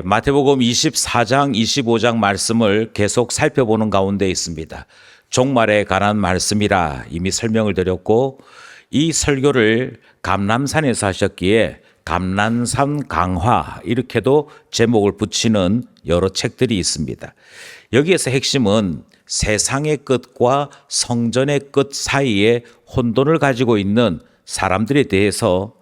마태복음 24장, 25장 말씀을 계속 살펴보는 가운데 있습니다. 종말에 관한 말씀이라 이미 설명을 드렸고, 이 설교를 감람산에서 하셨기에 감람산 강화 이렇게도 제목을 붙이는 여러 책들이 있습니다. 여기에서 핵심은 세상의 끝과 성전의 끝 사이에 혼돈을 가지고 있는 사람들에 대해서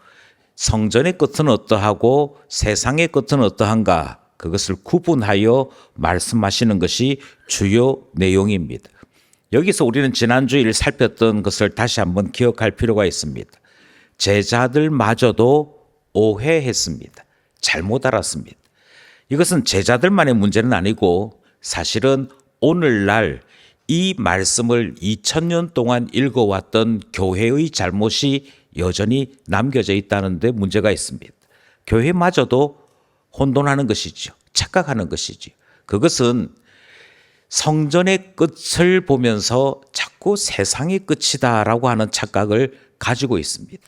성전의 끝은 어떠하고 세상의 끝은 어떠한가, 그것을 구분하여 말씀하시는 것이 주요 내용입니다. 여기서 우리는 지난주일 살폈던 것을 다시 한번 기억할 필요가 있습니다. 제자들마저도 오해했습니다. 잘못 알았습니다. 이것은 제자들만의 문제는 아니고 사실은 오늘날 이 말씀을 2000년 동안 읽어왔던 교회의 잘못이 여전히 남겨져 있다는 데 문제가 있습니다. 교회마저도 혼돈하는 것이죠. 착각하는 것이죠. 그것은 성전의 끝을 보면서 자꾸 세상의 끝이다라고 하는 착각을 가지고 있습니다.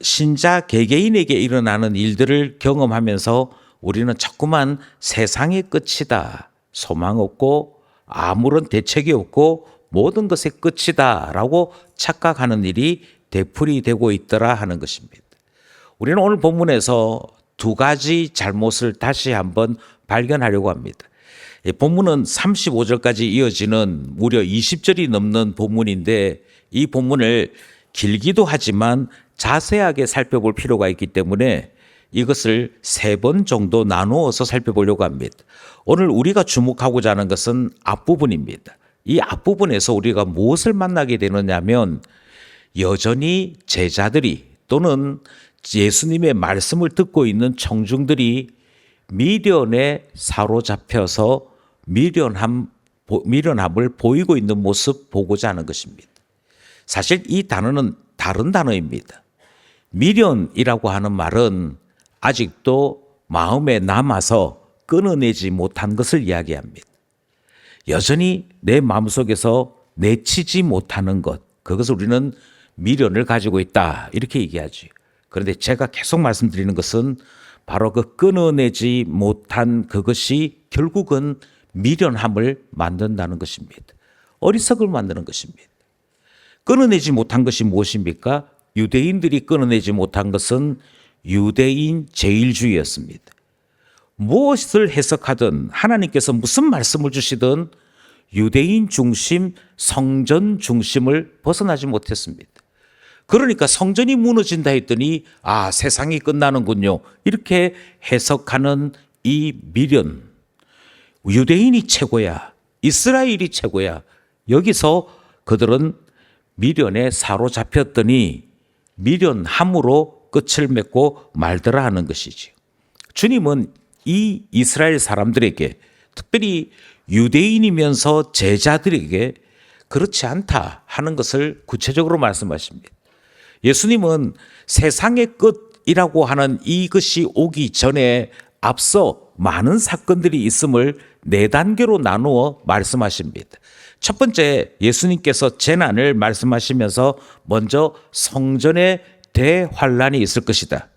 신자 개개인에게 일어나는 일들을 경험하면서 우리는 자꾸만 세상의 끝이다, 소망 없고 아무런 대책이 없고 모든 것의 끝이다라고 착각하는 일이 되풀이되고 있더라 하는 것입니다. 우리는 오늘 본문에서 두 가지 잘못을 다시 한번 발견하려고 합니다. 본문은 35절까지 이어지는 무려 20절이 넘는 본문인데, 이 본문을 길기도 하지만 자세하게 살펴볼 필요가 있기 때문에 이것을 3번 정도 나누어서 살펴보려고 합니다. 오늘 우리가 주목하고자 하는 것은 앞부분입니다. 이 앞부분에서 우리가 무엇을 만나게 되느냐면, 여전히 제자들이 또는 예수님의 말씀을 듣고 있는 청중들이 미련에 사로잡혀서 미련함을 보이고 있는 모습 보고자 하는 것입니다. 사실 이 단어는 다른 단어입니다. 미련이라고 하는 말은 아직도 마음에 남아서 끊어내지 못한 것을 이야기합니다. 여전히 내 마음속에서 내치지 못하는 것, 그것을 우리는 미련을 가지고 있다 이렇게 얘기하죠. 그런데 제가 계속 말씀드리는 것은 바로 그 끊어내지 못한 그것이 결국은 미련함을 만든다는 것입니다. 어리석을 만드는 것입니다. 끊어내지 못한 것이 무엇입니까? 유대인들이 끊어내지 못한 것은 유대인 제일주의였습니다. 무엇을 해석하든 하나님께서 무슨 말씀을 주시든 유대인 중심, 성전 중심을 벗어나지 못했습니다. 그러니까 성전이 무너진다 했더니 세상이 끝나는군요, 이렇게 해석하는 이 미련, 유대인이 최고야, 이스라엘이 최고야, 여기서 그들은 미련에 사로잡혔더니 미련함으로 끝을 맺고 말더라 하는 것이죠. 주님은 이 이스라엘 사람들에게, 특별히 유대인이면서 제자들에게 그렇지 않다 하는 것을 구체적으로 말씀하십니다. 예수님은 세상의 끝이라고 하는 이것이 오기 전에 앞서 많은 사건들이 있음을 4단계로 나누어 말씀하십니다. 첫 번째, 예수님께서 재난을 말씀하시면서 먼저 성전에 대환란이 있을 것이다.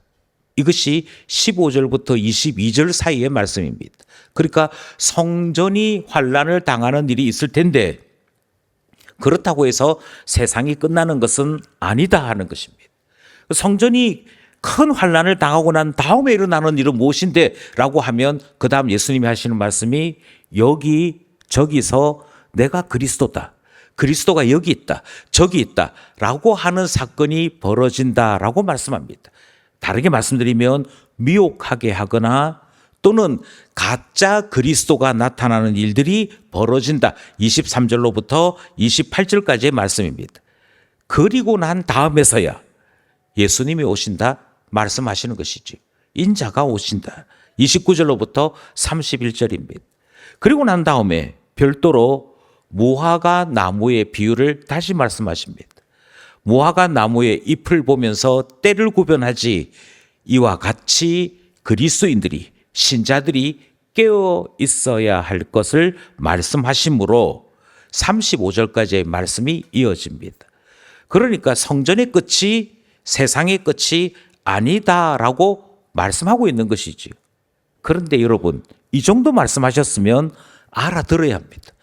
이것이 15절부터 22절 사이의 말씀입니다. 그러니까 성전이 환란을 당하는 일이 있을 텐데, 그렇다고 해서 세상이 끝나는 것은 아니다 하는 것입니다. 성전이 큰 환란을 당하고 난 다음에 일어나는 일은 무엇인데? 라고 하면 그 다음 예수님이 하시는 말씀이 저기서 내가 그리스도다, 그리스도가 여기 있다, 저기 있다 라고 하는 사건이 벌어진다라고 말씀합니다. 다르게 말씀드리면 미혹하게 하거나 또는 가짜 그리스도가 나타나는 일들이 벌어진다. 23절로부터 28절까지의 말씀입니다. 그리고 난 다음에서야 예수님이 오신다 말씀하시는 것이지. 인자가 오신다. 29절로부터 31절입니다. 그리고 난 다음에 별도로 무화과 나무의 비유를 다시 말씀하십니다. 무화과 나무의 잎을 보면서 때를 구별하지, 이와 같이 그리스도인들이, 신자들이 깨어 있어야 할 것을 말씀하시므로 35절까지의 말씀이 이어집니다. 그러니까 성전의 끝이 세상의 끝이 아니다라고 말씀하고 있는 것이지요. 그런데 여러분, 이 정도 말씀하셨으면 알아들어야 합니다.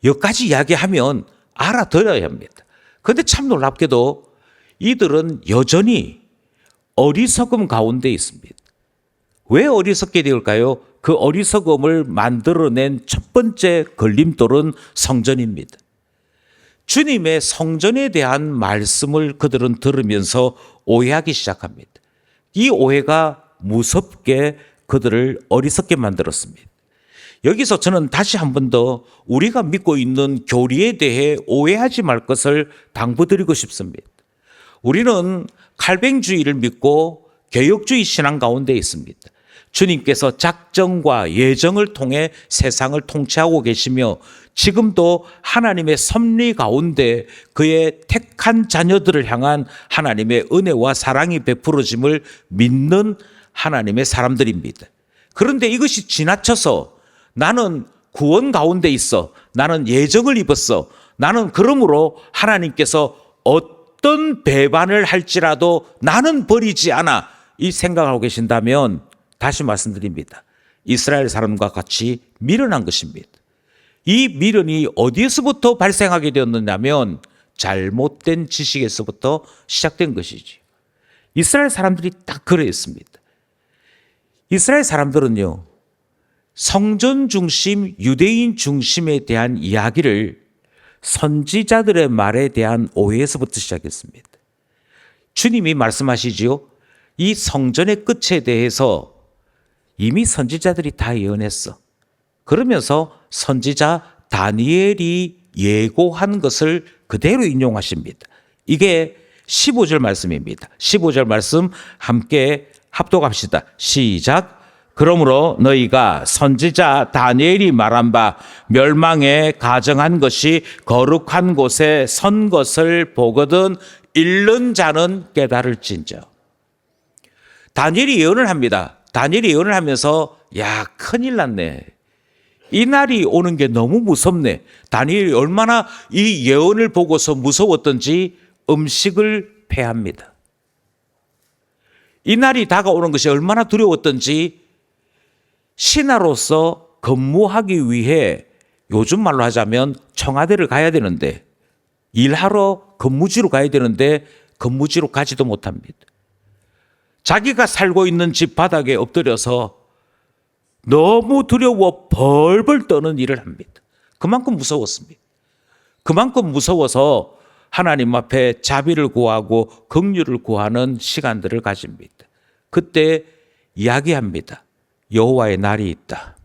여기까지 이야기하면 알아들어야 합니다. 그런데 참 놀랍게도 이들은 여전히 어리석음 가운데 있습니다. 왜 어리석게 되었을까요? 그 어리석음을 만들어낸 첫 번째 걸림돌은 성전입니다. 주님의 성전에 대한 말씀을 그들은 들으면서 오해하기 시작합니다. 이 오해가 무섭게 그들을 어리석게 만들었습니다. 여기서 저는 다시 한 번 더 우리가 믿고 있는 교리에 대해 오해하지 말 것을 당부드리고 싶습니다. 우리는 칼뱅주의를 믿고 개혁주의 신앙 가운데 있습니다. 주님께서 작정과 예정을 통해 세상을 통치하고 계시며 지금도 하나님의 섭리 가운데 그의 택한 자녀들을 향한 하나님의 은혜와 사랑이 베풀어짐을 믿는 하나님의 사람들입니다. 그런데 이것이 지나쳐서 나는 구원 가운데 있어, 나는 예정을 입었어, 나는 그러므로 하나님께서 어떤 배반을 할지라도 나는 버리지 않아, 이 생각하고 계신다면 다시 말씀드립니다. 이스라엘 사람과 같이 미련한 것입니다. 이 미련이 어디에서부터 발생하게 되었느냐면 잘못된 지식에서부터 시작된 것이지. 이스라엘 사람들이 딱 그랬습니다. 이스라엘 사람들은요, 성전 중심, 유대인 중심에 대한 이야기를 선지자들의 말에 대한 오해에서부터 시작했습니다. 주님이 말씀하시지요. 이 성전의 끝에 대해서 이미 선지자들이 다 예언했어. 그러면서 선지자 다니엘이 예고한 것을 그대로 인용하십니다. 이게 15절 말씀입니다. 15절 말씀 함께 합독합시다. 시작. 그러므로 너희가 선지자 다니엘이 말한 바 멸망에 가정한 것이 거룩한 곳에 선 것을 보거든 읽는 자는 깨달을진저. 다니엘이 예언을 합니다. 다니엘이 예언을 하면서 야, 큰일 났네. 이 날이 오는 게 너무 무섭네. 다니엘이 얼마나 이 예언을 보고서 무서웠던지 음식을 패합니다. 이 날이 다가오는 것이 얼마나 두려웠던지 신하로서 근무하기 위해 요즘 말로 하자면 청와대를 가야 되는데, 일하러 근무지로 가야 되는데 근무지로 가지도 못합니다. 자기가 살고 있는 집 바닥에 엎드려서 너무 두려워 벌벌 떠는 일을 합니다. 그만큼 무서웠습니다. 그만큼 무서워서 하나님 앞에 자비를 구하고 긍휼을 구하는 시간들을 가집니다. 그때 이야기합니다. 여호와의 날이 있다.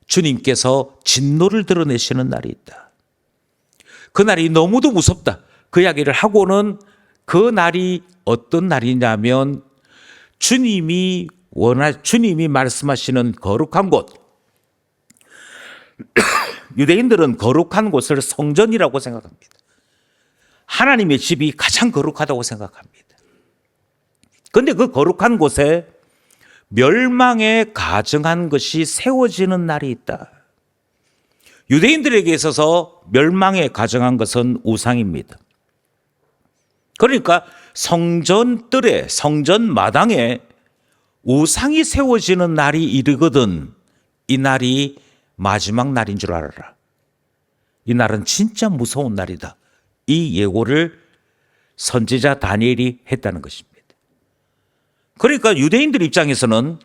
주님께서 진노를 드러내시는 날이 있다. 그 날이 너무도 무섭다. 그 이야기를 하고는 그 날이 어떤 날이냐면 주님이 말씀하시는 거룩한 곳. 유대인들은 거룩한 곳을 성전이라고 생각합니다. 하나님의 집이 가장 거룩하다고 생각합니다. 그런데 그 거룩한 곳에 멸망에 가정한 것이 세워지는 날이 있다. 유대인들에게 있어서 멸망에 가정한 것은 우상입니다. 그러니까 성전뜰에, 성전 마당에 우상이 세워지는 날이 이르거든 이 날이 마지막 날인 줄 알아라. 이 날은 진짜 무서운 날이다. 이 예고를 선지자 다니엘이 했다는 것입니다. 그러니까 유대인들 입장에서는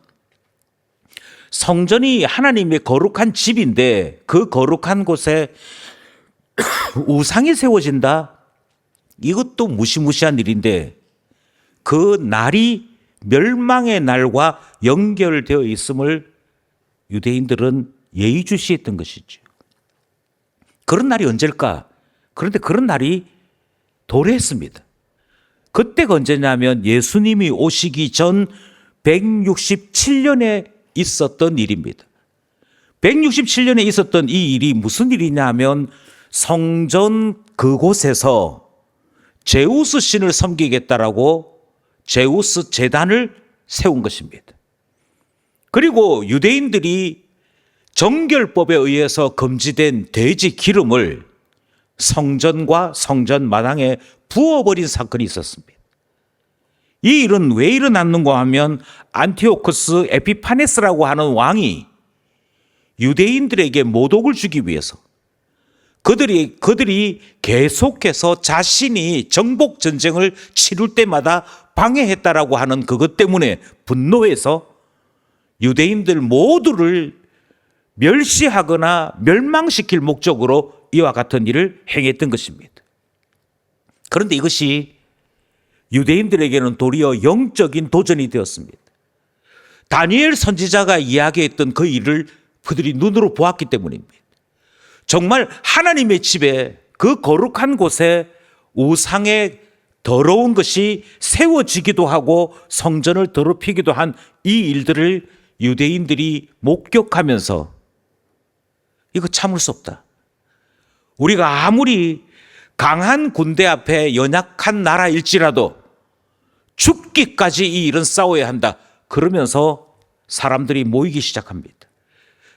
성전이 하나님의 거룩한 집인데 그 거룩한 곳에 우상이 세워진다? 이것도 무시무시한 일인데 그 날이 멸망의 날과 연결되어 있음을 유대인들은 예의주시했던 것이죠. 그런 날이 언제일까? 그런데 그런 날이 도래했습니다. 그때가 언제냐면 예수님이 오시기 전 167년에 있었던 일입니다. 167년에 있었던 이 일이 무슨 일이냐면 성전 그곳에서 제우스 신을 섬기겠다라고 제우스 제단을 세운 것입니다. 그리고 유대인들이 정결법에 의해서 금지된 돼지 기름을 성전과 성전 마당에 부어버린 사건이 있었습니다. 이 일은 왜 일어났는가 하면 안티오코스 에피파네스라고 하는 왕이 유대인들에게 모독을 주기 위해서 그들이 계속해서 자신이 정복 전쟁을 치룰 때마다 방해했다라고 하는 그것 때문에 분노해서 유대인들 모두를 멸시하거나 멸망시킬 목적으로 이와 같은 일을 행했던 것입니다. 그런데 이것이 유대인들에게는 도리어 영적인 도전이 되었습니다. 다니엘 선지자가 이야기했던 그 일을 그들이 눈으로 보았기 때문입니다. 정말 하나님의 집에 그 거룩한 곳에 우상의 더러운 것이 세워지기도 하고 성전을 더럽히기도 한 이 일들을 유대인들이 목격하면서 이거 참을 수 없다. 우리가 아무리 강한 군대 앞에 연약한 나라일지라도 죽기까지 이 일은 싸워야 한다. 그러면서 사람들이 모이기 시작합니다.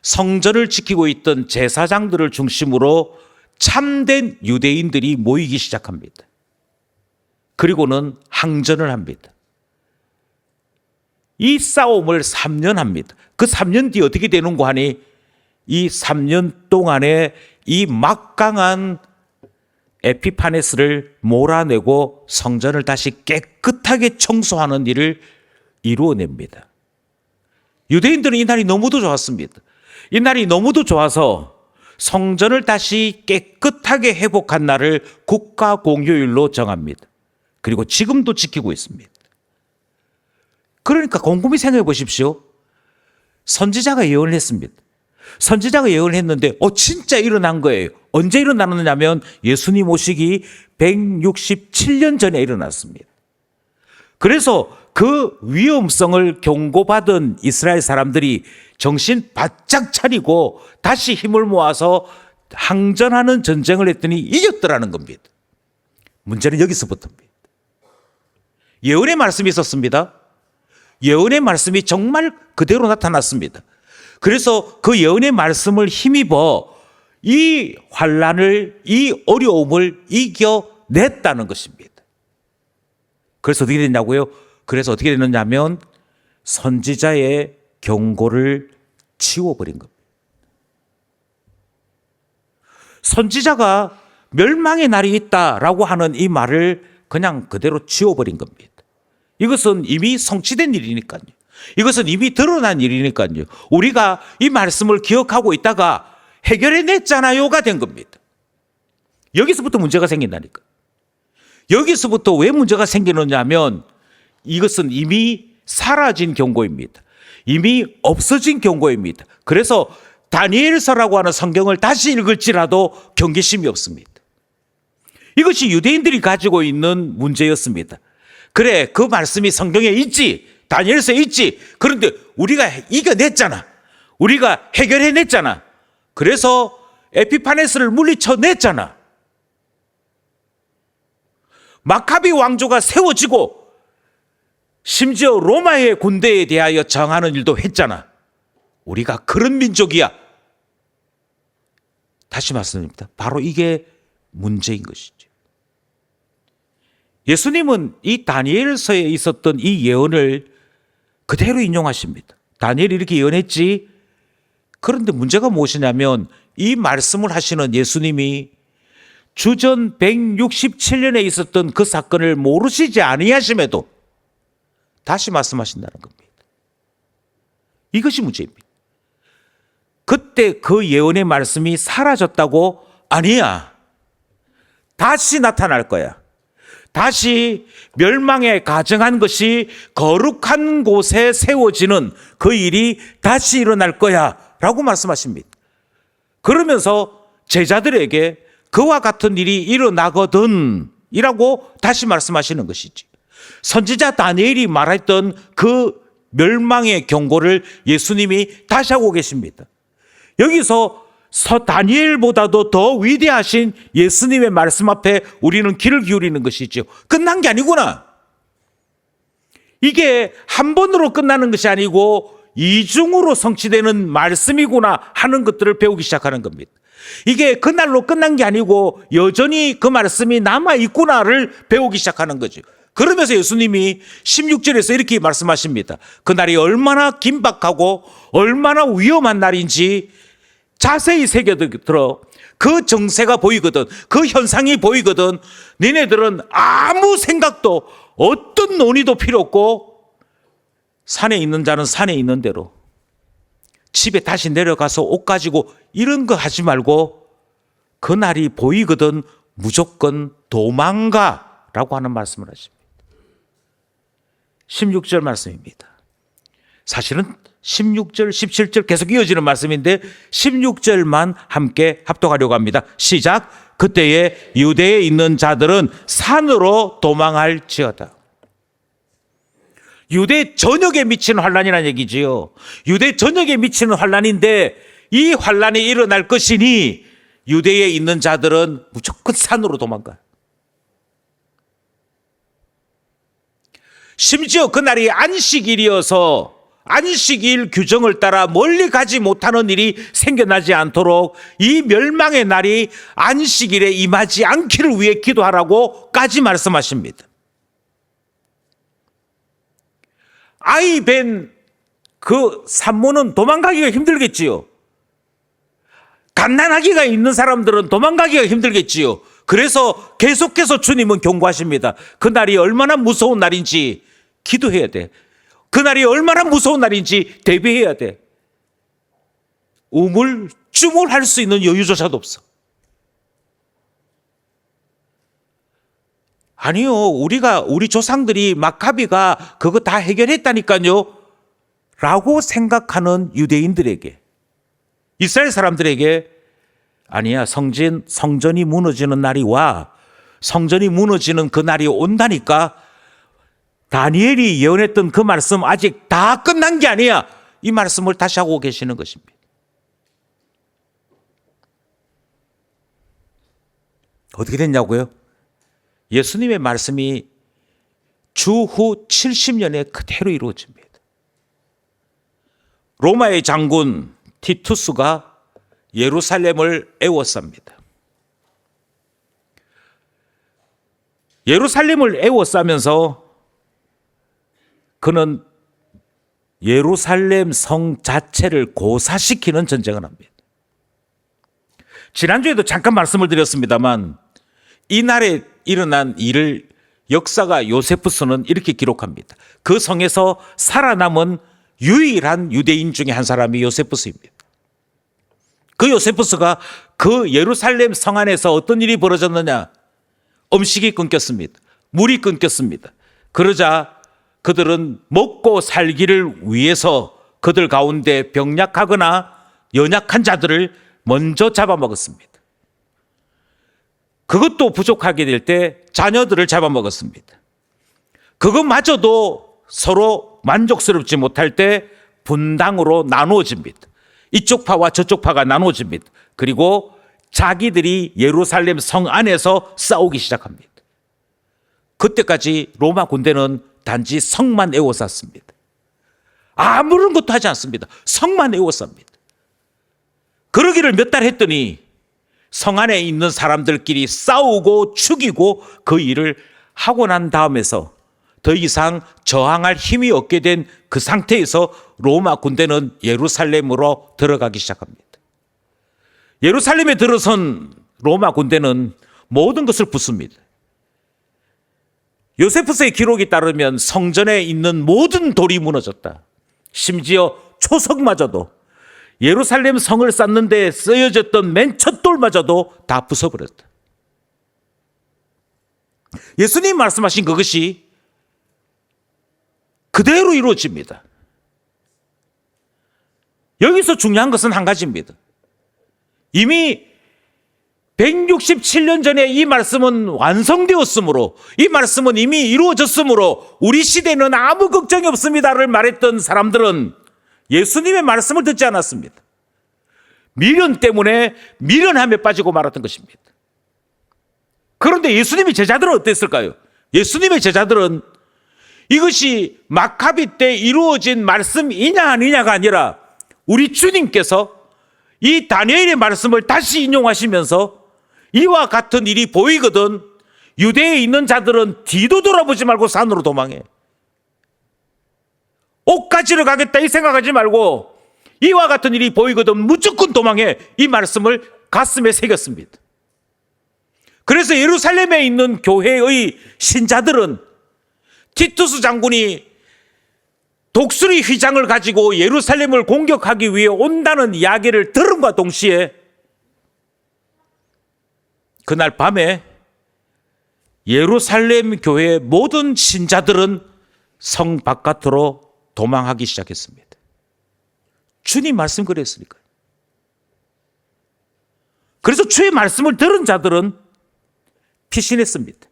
성전을 지키고 있던 제사장들을 중심으로 참된 유대인들이 모이기 시작합니다. 그리고는 항전을 합니다. 이 싸움을 3년 합니다. 그 3년 뒤에 어떻게 되는가 하니 이 3년 동안에 이 막강한 에피파네스를 몰아내고 성전을 다시 깨끗하게 청소하는 일을 이루어냅니다. 유대인들은 이 날이 너무도 좋았습니다. 이 날이 너무도 좋아서 성전을 다시 깨끗하게 회복한 날을 국가 공휴일로 정합니다. 그리고 지금도 지키고 있습니다. 그러니까 곰곰이 생각해 보십시오. 선지자가 예언을 했습니다. 선지자가 예언을 했는데 진짜 일어난 거예요. 언제 일어났느냐면 예수님 오시기 167년 전에 일어났습니다. 그래서 그 위험성을 경고받은 이스라엘 사람들이 정신 바짝 차리고 다시 힘을 모아서 항전하는 전쟁을 했더니 이겼더라는 겁니다. 문제는 여기서부터입니다. 예언의 말씀이 있었습니다. 예언의 말씀이 정말 그대로 나타났습니다. 그래서 그 예언의 말씀을 힘입어 이 환난을, 이 어려움을 이겨냈다는 것입니다. 그래서 어떻게 됐냐고요? 그래서 어떻게 됐느냐면 선지자의 경고를 지워버린 겁니다. 선지자가 멸망의 날이 있다라고 하는 이 말을 그냥 그대로 지워버린 겁니다. 이것은 이미 성취된 일이니까요. 이것은 이미 드러난 일이니까요. 우리가 이 말씀을 기억하고 있다가 해결해냈잖아요가 된 겁니다. 여기서부터 문제가 생긴다니까. 여기서부터 왜 문제가 생기느냐 하면 이것은 이미 사라진 경고입니다. 이미 없어진 경고입니다. 그래서 다니엘서라고 하는 성경을 다시 읽을지라도 경계심이 없습니다. 이것이 유대인들이 가지고 있는 문제였습니다. 그래, 그 말씀이 성경에 있지, 다니엘서에 있지. 그런데 우리가 이겨냈잖아. 우리가 해결해냈잖아. 그래서 에피파네스를 물리쳐냈잖아. 마카비 왕조가 세워지고 심지어 로마의 군대에 대하여 정하는 일도 했잖아. 우리가 그런 민족이야. 다시 말씀드립니다. 바로 이게 문제인 것이죠. 예수님은 이 다니엘서에 있었던 이 예언을 그대로 인용하십니다. 다니엘이 이렇게 예언했지. 그런데 문제가 무엇이냐면 이 말씀을 하시는 예수님이 주전 167년에 있었던 그 사건을 모르시지 아니하심에도 다시 말씀하신다는 겁니다. 이것이 문제입니다. 그때 그 예언의 말씀이 사라졌다고? 아니야. 다시 나타날 거야. 다시 멸망에 가정한 것이 거룩한 곳에 세워지는 그 일이 다시 일어날 거야 라고 말씀하십니다. 그러면서 제자들에게 그와 같은 일이 일어나거든 이라고 다시 말씀하시는 것이지. 선지자 다니엘이 말했던 그 멸망의 경고를 예수님이 다시 하고 계십니다. 여기서 다니엘보다도 더 위대하신 예수님의 말씀 앞에 우리는 귀를 기울이는 것이죠. 끝난 게 아니구나. 이게 한 번으로 끝나는 것이 아니고 이중으로 성취되는 말씀이구나 하는 것들을 배우기 시작하는 겁니다. 이게 그날로 끝난 게 아니고 여전히 그 말씀이 남아있구나를 배우기 시작하는 거죠. 그러면서 예수님이 16절에서 이렇게 말씀하십니다. 그날이 얼마나 긴박하고 얼마나 위험한 날인지 자세히 새겨들어 그 정세가 보이거든, 그 현상이 보이거든, 너네들은 아무 생각도 어떤 논의도 필요 없고 산에 있는 자는 산에 있는 대로, 집에 다시 내려가서 옷 가지고 이런 거 하지 말고 그날이 보이거든 무조건 도망가라고 하는 말씀을 하십니다. 16절 말씀입니다. 사실은 16절, 17절 계속 이어지는 말씀인데 16절만 함께 합독하려고 합니다. 시작. 그때에 유대에 있는 자들은 산으로 도망할지어다. 유대 전역에 미치는 환란이라는 얘기지요. 유대 전역에 미치는 환란인데 이 환란이 일어날 것이니 유대에 있는 자들은 무조건 산으로 도망가요. 심지어 그날이 안식일이어서 안식일 규정을 따라 멀리 가지 못하는 일이 생겨나지 않도록 이 멸망의 날이 안식일에 임하지 않기를 위해 기도하라고까지 말씀하십니다. 아이 뵌 그 산모는 도망가기가 힘들겠지요. 갓난아기가 있는 사람들은 도망가기가 힘들겠지요. 그래서 계속해서 주님은 경고하십니다. 그날이 얼마나 무서운 날인지 기도해야 돼. 그날이 얼마나 무서운 날인지 대비해야 돼. 우물쭈물할 수 있는 여유조차도 없어. 아니요, 우리 조상들이 마카비가 그거 다 해결했다니까요 라고 생각하는 유대인들에게, 이스라엘 사람들에게 아니야, 성전이 무너지는 날이 와. 성전이 무너지는 그 날이 온다니까. 다니엘이 예언했던 그 말씀 아직 다 끝난 게 아니야. 이 말씀을 다시 하고 계시는 것입니다. 어떻게 됐냐고요? 예수님의 말씀이 주후 70년에 그대로 이루어집니다. 로마의 장군 티투스가 예루살렘을 에워쌉니다. 예루살렘을 에워싸면서 그는 예루살렘 성 자체를 고사시키는 전쟁을 합니다. 지난주에도 잠깐 말씀을 드렸습니다만 이날에 일어난 일을 역사가 요세푸스는 이렇게 기록합니다. 그 성에서 살아남은 유일한 유대인 중에 한 사람이 요세푸스입니다. 그 요세푸스가 그 예루살렘 성 안에서 어떤 일이 벌어졌느냐? 음식이 끊겼습니다. 물이 끊겼습니다. 그러자 그들은 먹고 살기를 위해서 그들 가운데 병약하거나 연약한 자들을 먼저 잡아먹었습니다. 그것도 부족하게 될 때 자녀들을 잡아먹었습니다. 그것마저도 서로 만족스럽지 못할 때 분당으로 나누어집니다. 이쪽 파와 저쪽 파가 나누어집니다. 그리고 자기들이 예루살렘 성 안에서 싸우기 시작합니다. 그때까지 로마 군대는 단지 성만 에워쌌습니다. 아무런 것도 하지 않습니다. 성만 에워쌉니다. 그러기를 몇 달 했더니 성 안에 있는 사람들끼리 싸우고 죽이고 그 일을 하고 난 다음에서 더 이상 저항할 힘이 없게 된 그 상태에서 로마 군대는 예루살렘으로 들어가기 시작합니다. 예루살렘에 들어선 로마 군대는 모든 것을 부숩니다. 요세푸스의 기록에 따르면 성전에 있는 모든 돌이 무너졌다. 심지어 초석마저도, 예루살렘 성을 쌓는 데 쓰여졌던 맨 첫 돌마저도 다 부숴버렸다. 예수님 말씀하신 그것이 그대로 이루어집니다. 여기서 중요한 것은 한 가지입니다. 이미 167년 전에 이 말씀은 완성되었으므로, 이 말씀은 이미 이루어졌으므로 우리 시대는 아무 걱정이 없습니다를 말했던 사람들은 예수님의 말씀을 듣지 않았습니다. 미련 때문에 미련함에 빠지고 말았던 것입니다. 그런데 예수님의 제자들은 어땠을까요? 예수님의 제자들은 이것이 마카비 때 이루어진 말씀이냐 아니냐가 아니라 우리 주님께서 이 다니엘의 말씀을 다시 인용하시면서 이와 같은 일이 보이거든 유대에 있는 자들은 뒤도 돌아보지 말고 산으로 도망해. 옷 가지러 가겠다 이 생각하지 말고 이와 같은 일이 보이거든 무조건 도망해. 이 말씀을 가슴에 새겼습니다. 그래서 예루살렘에 있는 교회의 신자들은 티투스 장군이 독수리 휘장을 가지고 예루살렘을 공격하기 위해 온다는 이야기를 들음과 동시에 그날 밤에 예루살렘 교회의 모든 신자들은 성 바깥으로 도망하기 시작했습니다. 주님 말씀 그랬으니까요. 그래서 주의 말씀을 들은 자들은 피신했습니다.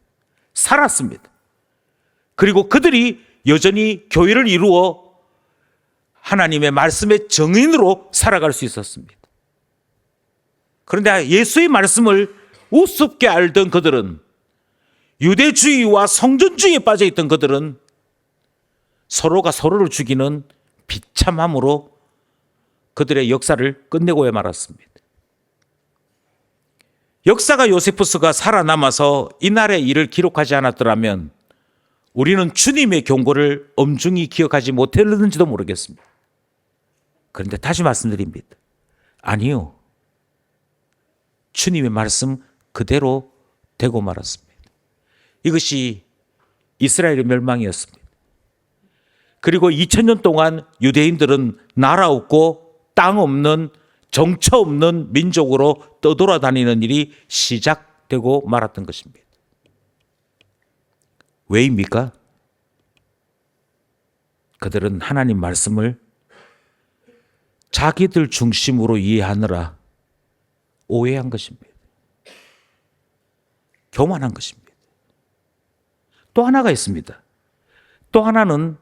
살았습니다. 그리고 그들이 여전히 교회를 이루어 하나님의 말씀의 정인으로 살아갈 수 있었습니다. 그런데 예수의 말씀을 우습게 알던 그들은, 유대주의와 성전주의에 빠져있던 그들은 서로가 서로를 죽이는 비참함으로 그들의 역사를 끝내고야 말았습니다. 역사가 요세푸스가 살아남아서 이날의 일을 기록하지 않았더라면 우리는 주님의 경고를 엄중히 기억하지 못했는지도 모르겠습니다. 그런데 다시 말씀드립니다. 아니요. 주님의 말씀 그대로 되고 말았습니다. 이것이 이스라엘의 멸망이었습니다. 그리고 2000년 동안 유대인들은 나라 없고 땅 없는 정처 없는 민족으로 떠돌아다니는 일이 시작되고 말았던 것입니다. 왜입니까? 그들은 하나님 말씀을 자기들 중심으로 이해하느라 오해한 것입니다. 교만한 것입니다. 또 하나가 있습니다. 또 하나는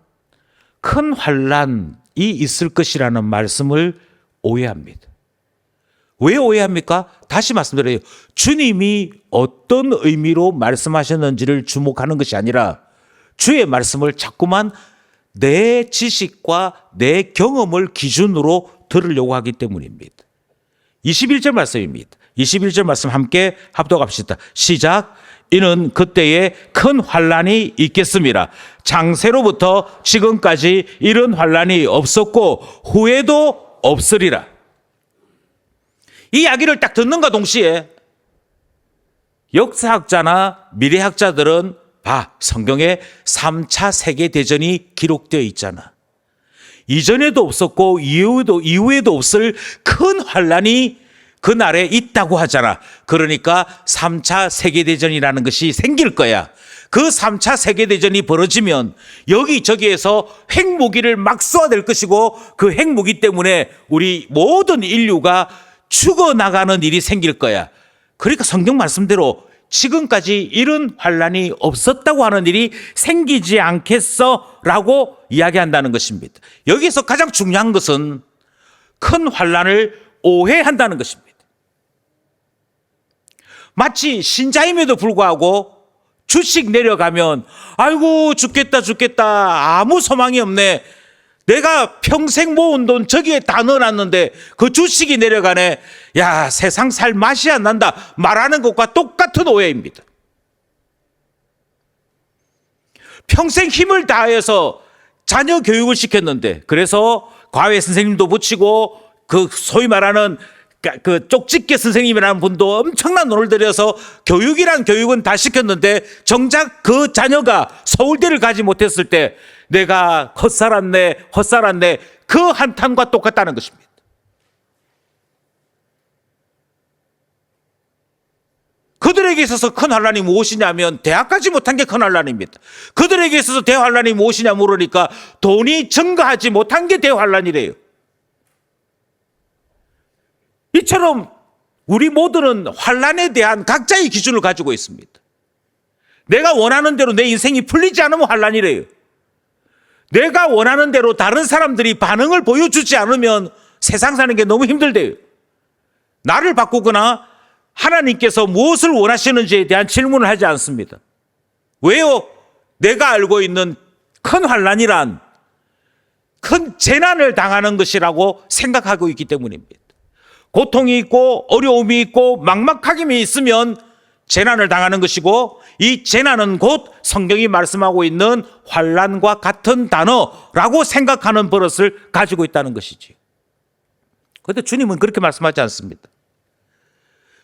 큰 환난이 있을 것이라는 말씀을 오해합니다. 왜 오해합니까? 다시 말씀드려요. 주님이 어떤 의미로 말씀하셨는지를 주목하는 것이 아니라 주의 말씀을 자꾸만 내 지식과 내 경험을 기준으로 들으려고 하기 때문입니다. 21절 말씀입니다. 21절 말씀 함께 합독합시다. 시작. 이는 그때에 큰 환난이 있겠습니다. 창세로부터 지금까지 이런 환난이 없었고 후에도 없으리라. 이 이야기를 딱 듣는가 동시에 역사학자나 미래학자들은 성경에 3차 세계대전이 기록되어 있잖아. 이전에도 없었고 이후에도 없을 큰 환난이 그날에 있다고 하잖아. 그러니까 3차 세계대전이라는 것이 생길 거야. 그 3차 세계대전이 벌어지면 여기저기에서 핵무기를 막 쏘아댈 것이고 그 핵무기 때문에 우리 모든 인류가 죽어나가는 일이 생길 거야. 그러니까 성경 말씀대로 지금까지 이런 환난이 없었다고 하는 일이 생기지 않겠어 라고 이야기한다는 것입니다. 여기서 가장 중요한 것은 큰 환난을 오해한다는 것입니다. 마치 신자임에도 불구하고 주식 내려가면 아이고 죽겠다 아무 소망이 없네. 내가 평생 모은 돈 저기에 다 넣어놨는데 그 주식이 내려가네. 야, 세상 살 맛이 안 난다 말하는 것과 똑같은 오해입니다. 평생 힘을 다해서 자녀 교육을 시켰는데, 그래서 과외 선생님도 붙이고 그 소위 말하는 그 쪽집게 선생님이라는 분도 엄청난 돈을 들여서 교육이란 교육은 다 시켰는데 정작 그 자녀가 서울대를 가지 못했을 때 내가 헛살았네 그 한탄과 똑같다는 것입니다. 그들에게 있어서 큰 환난이 무엇이냐면 대학 가지 못한 게 큰 환난입니다. 그들에게 있어서 대환난이 무엇이냐 물으니까 돈이 증가하지 못한 게 대환난이래요. 이처럼 우리 모두는 환난에 대한 각자의 기준을 가지고 있습니다. 내가 원하는 대로 내 인생이 풀리지 않으면 환난이래요. 내가 원하는 대로 다른 사람들이 반응을 보여주지 않으면 세상 사는 게 너무 힘들대요. 나를 바꾸거나 하나님께서 무엇을 원하시는지에 대한 질문을 하지 않습니다. 왜요? 내가 알고 있는 큰 환난이란 큰 재난을 당하는 것이라고 생각하고 있기 때문입니다. 고통이 있고 어려움이 있고 막막함이 있으면 재난을 당하는 것이고, 이 재난은 곧 성경이 말씀하고 있는 환난과 같은 단어라고 생각하는 버릇을 가지고 있다는 것이지요. 그런데 주님은 그렇게 말씀하지 않습니다.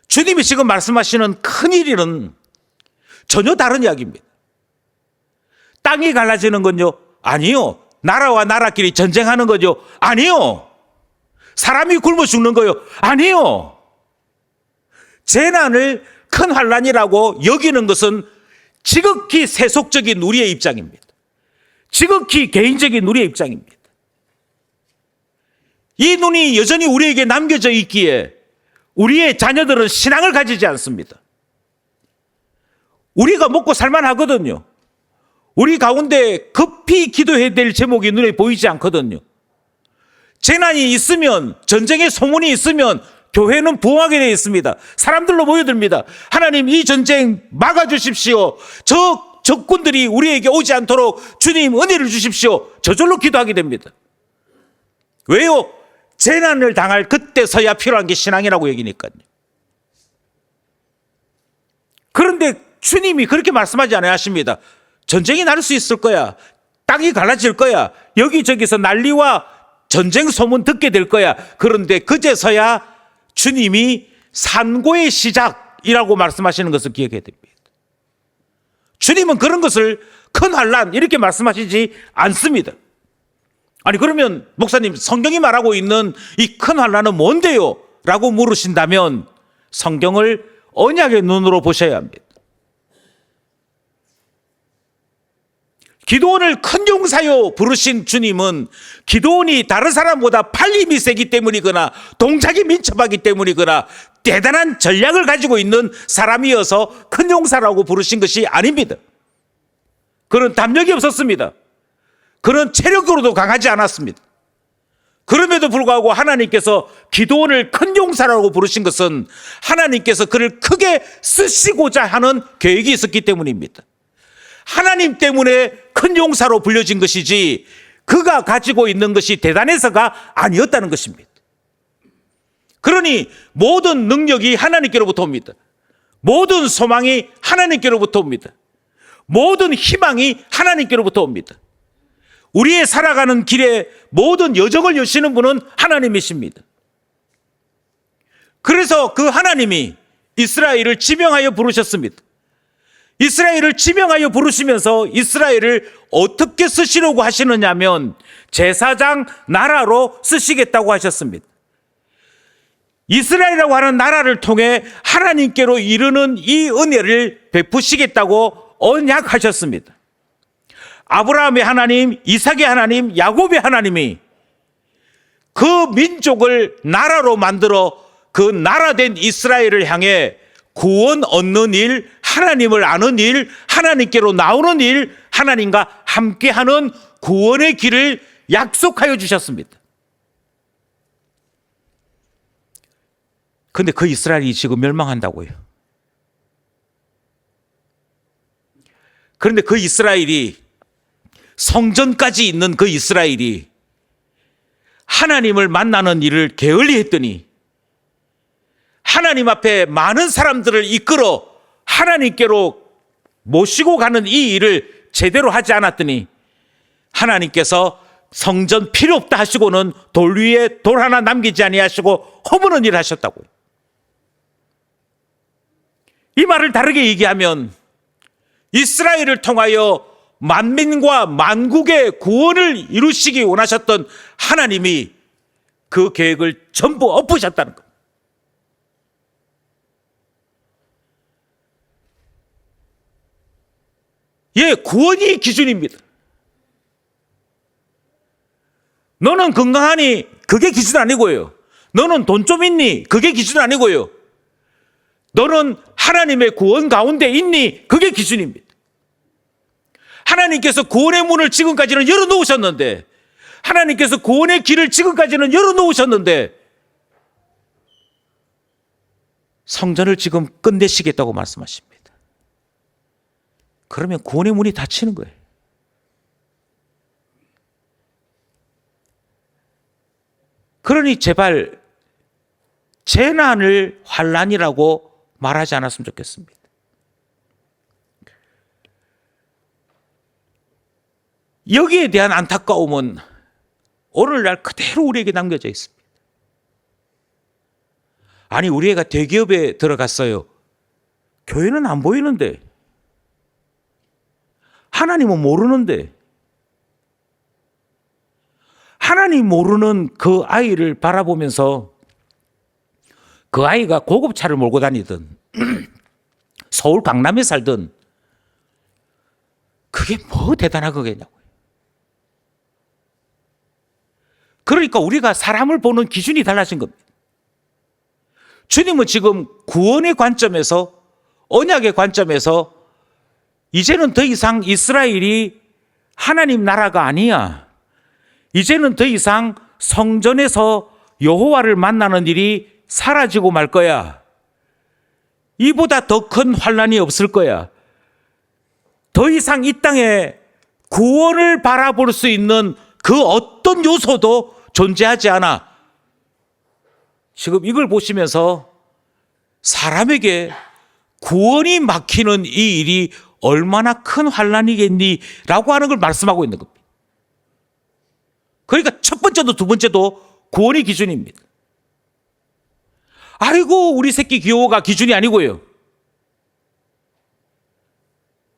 주님이 지금 말씀하시는 큰일은 전혀 다른 이야기입니다. 땅이 갈라지는 건요? 아니요. 나라와 나라끼리 전쟁하는 거죠? 아니요. 사람이 굶어 죽는 거요? 아니요. 재난을 큰 환난이라고 여기는 것은 지극히 세속적인 우리의 입장입니다. 지극히 개인적인 우리의 입장입니다. 이 눈이 여전히 우리에게 남겨져 있기에 우리의 자녀들은 신앙을 가지지 않습니다. 우리가 먹고 살만하거든요. 우리 가운데 급히 기도해야 될 제목이 눈에 보이지 않거든요. 재난이 있으면, 전쟁의 소문이 있으면 교회는 부흥하게 되어 있습니다. 사람들로 모여듭니다. 하나님, 이 전쟁 막아주십시오. 저 적군들이 우리에게 오지 않도록 주님 은혜를 주십시오. 저절로 기도하게 됩니다. 왜요? 재난을 당할 그때서야 필요한 게 신앙이라고 여기니까요. 그런데 주님이 그렇게 말씀하지 않아야 하십니다. 전쟁이 날 수 있을 거야. 땅이 갈라질 거야. 여기저기서 난리와 전쟁 소문 듣게 될 거야. 그런데 그제서야 주님이 산고의 시작이라고 말씀하시는 것을 기억해야 됩니다. 주님은 그런 것을 큰 환난 이렇게 말씀하시지 않습니다. 아니, 그러면 목사님, 성경이 말하고 있는 이 큰 환난은 뭔데요? 라고 물으신다면 성경을 언약의 눈으로 보셔야 합니다. 기드온을 큰 용사요 부르신 주님은 기드온이 다른 사람보다 팔 힘이 세기 때문이거나 동작이 민첩하기 때문이거나 대단한 전략을 가지고 있는 사람이어서 큰 용사라고 부르신 것이 아닙니다. 그는 담력이 없었습니다. 그는 체력으로도 강하지 않았습니다. 그럼에도 불구하고 하나님께서 기드온을 큰 용사라고 부르신 것은 하나님께서 그를 크게 쓰시고자 하는 계획이 있었기 때문입니다. 하나님 때문에 큰 용사로 불려진 것이지 그가 가지고 있는 것이 대단해서가 아니었다는 것입니다. 그러니 모든 능력이 하나님께로부터 옵니다. 모든 소망이 하나님께로부터 옵니다. 모든 희망이 하나님께로부터 옵니다. 우리의 살아가는 길에 모든 여정을 여시는 분은 하나님이십니다. 그래서 그 하나님이 이스라엘을 지명하여 부르셨습니다. 이스라엘을 지명하여 부르시면서 이스라엘을 어떻게 쓰시려고 하시느냐면 제사장 나라로 쓰시겠다고 하셨습니다. 이스라엘이라고 하는 나라를 통해 하나님께로 이르는 이 은혜를 베푸시겠다고 언약하셨습니다. 아브라함의 하나님, 이삭의 하나님, 야곱의 하나님이 그 민족을 나라로 만들어 그 나라된 이스라엘을 향해 구원 얻는 일, 하나님을 아는 일, 하나님께로 나오는 일, 하나님과 함께하는 구원의 길을 약속하여 주셨습니다. 그런데 그 이스라엘이 지금 멸망한다고요. 그런데 그 이스라엘이, 성전까지 있는 그 이스라엘이 하나님을 만나는 일을 게을리했더니 하나님 앞에 많은 사람들을 이끌어 하나님께로 모시고 가는 이 일을 제대로 하지 않았더니 하나님께서 성전 필요 없다 하시고는 돌 위에 돌 하나 남기지 아니하시고 허무는 일을 하셨다고요. 이 말을 다르게 얘기하면 이스라엘을 통하여 만민과 만국의 구원을 이루시기 원하셨던 하나님이 그 계획을 전부 엎으셨다는 것. 예, 구원이 기준입니다. 너는 건강하니 그게 기준 아니고요. 너는 돈 좀 있니 그게 기준 아니고요. 너는 하나님의 구원 가운데 있니 그게 기준입니다. 하나님께서 구원의 문을 지금까지는 열어놓으셨는데, 하나님께서 구원의 길을 지금까지는 열어놓으셨는데 성전을 지금 끝내시겠다고 말씀하십니다. 그러면 구원의 문이 닫히는 거예요. 그러니 제발 재난을 환난이라고 말하지 않았으면 좋겠습니다. 여기에 대한 안타까움은 오늘날 그대로 우리에게 남겨져 있습니다. 아니, 우리 애가 대기업에 들어갔어요. 교회는 안 보이는데, 하나님은 모르는데, 하나님 모르는 그 아이를 바라보면서 그 아이가 고급차를 몰고 다니든 서울 강남에 살든 그게 뭐 대단한 거겠냐고요. 그러니까 우리가 사람을 보는 기준이 달라진 겁니다. 주님은 지금 구원의 관점에서, 언약의 관점에서 이제는 더 이상 이스라엘이 하나님 나라가 아니야. 이제는 더 이상 성전에서 여호와를 만나는 일이 사라지고 말 거야. 이보다 더 큰 환난이 없을 거야. 더 이상 이 땅에 구원을 바라볼 수 있는 그 어떤 요소도 존재하지 않아. 지금 이걸 보시면서 사람에게 구원이 막히는 이 일이 얼마나 큰 환난이겠니? 라고 하는 걸 말씀하고 있는 겁니다. 그러니까 첫 번째도 두 번째도 구원이 기준입니다. 아이고, 우리 새끼 귀여워가 기준이 아니고요.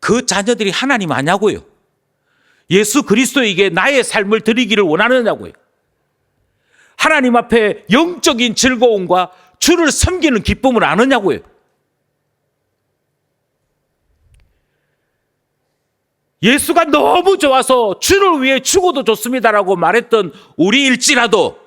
그 자녀들이 하나님 아냐고요. 예수 그리스도에게 나의 삶을 드리기를 원하느냐고요. 하나님 앞에 영적인 즐거움과 주를 섬기는 기쁨을 아느냐고요. 예수가 너무 좋아서 주를 위해 죽어도 좋습니다라고 말했던 우리일지라도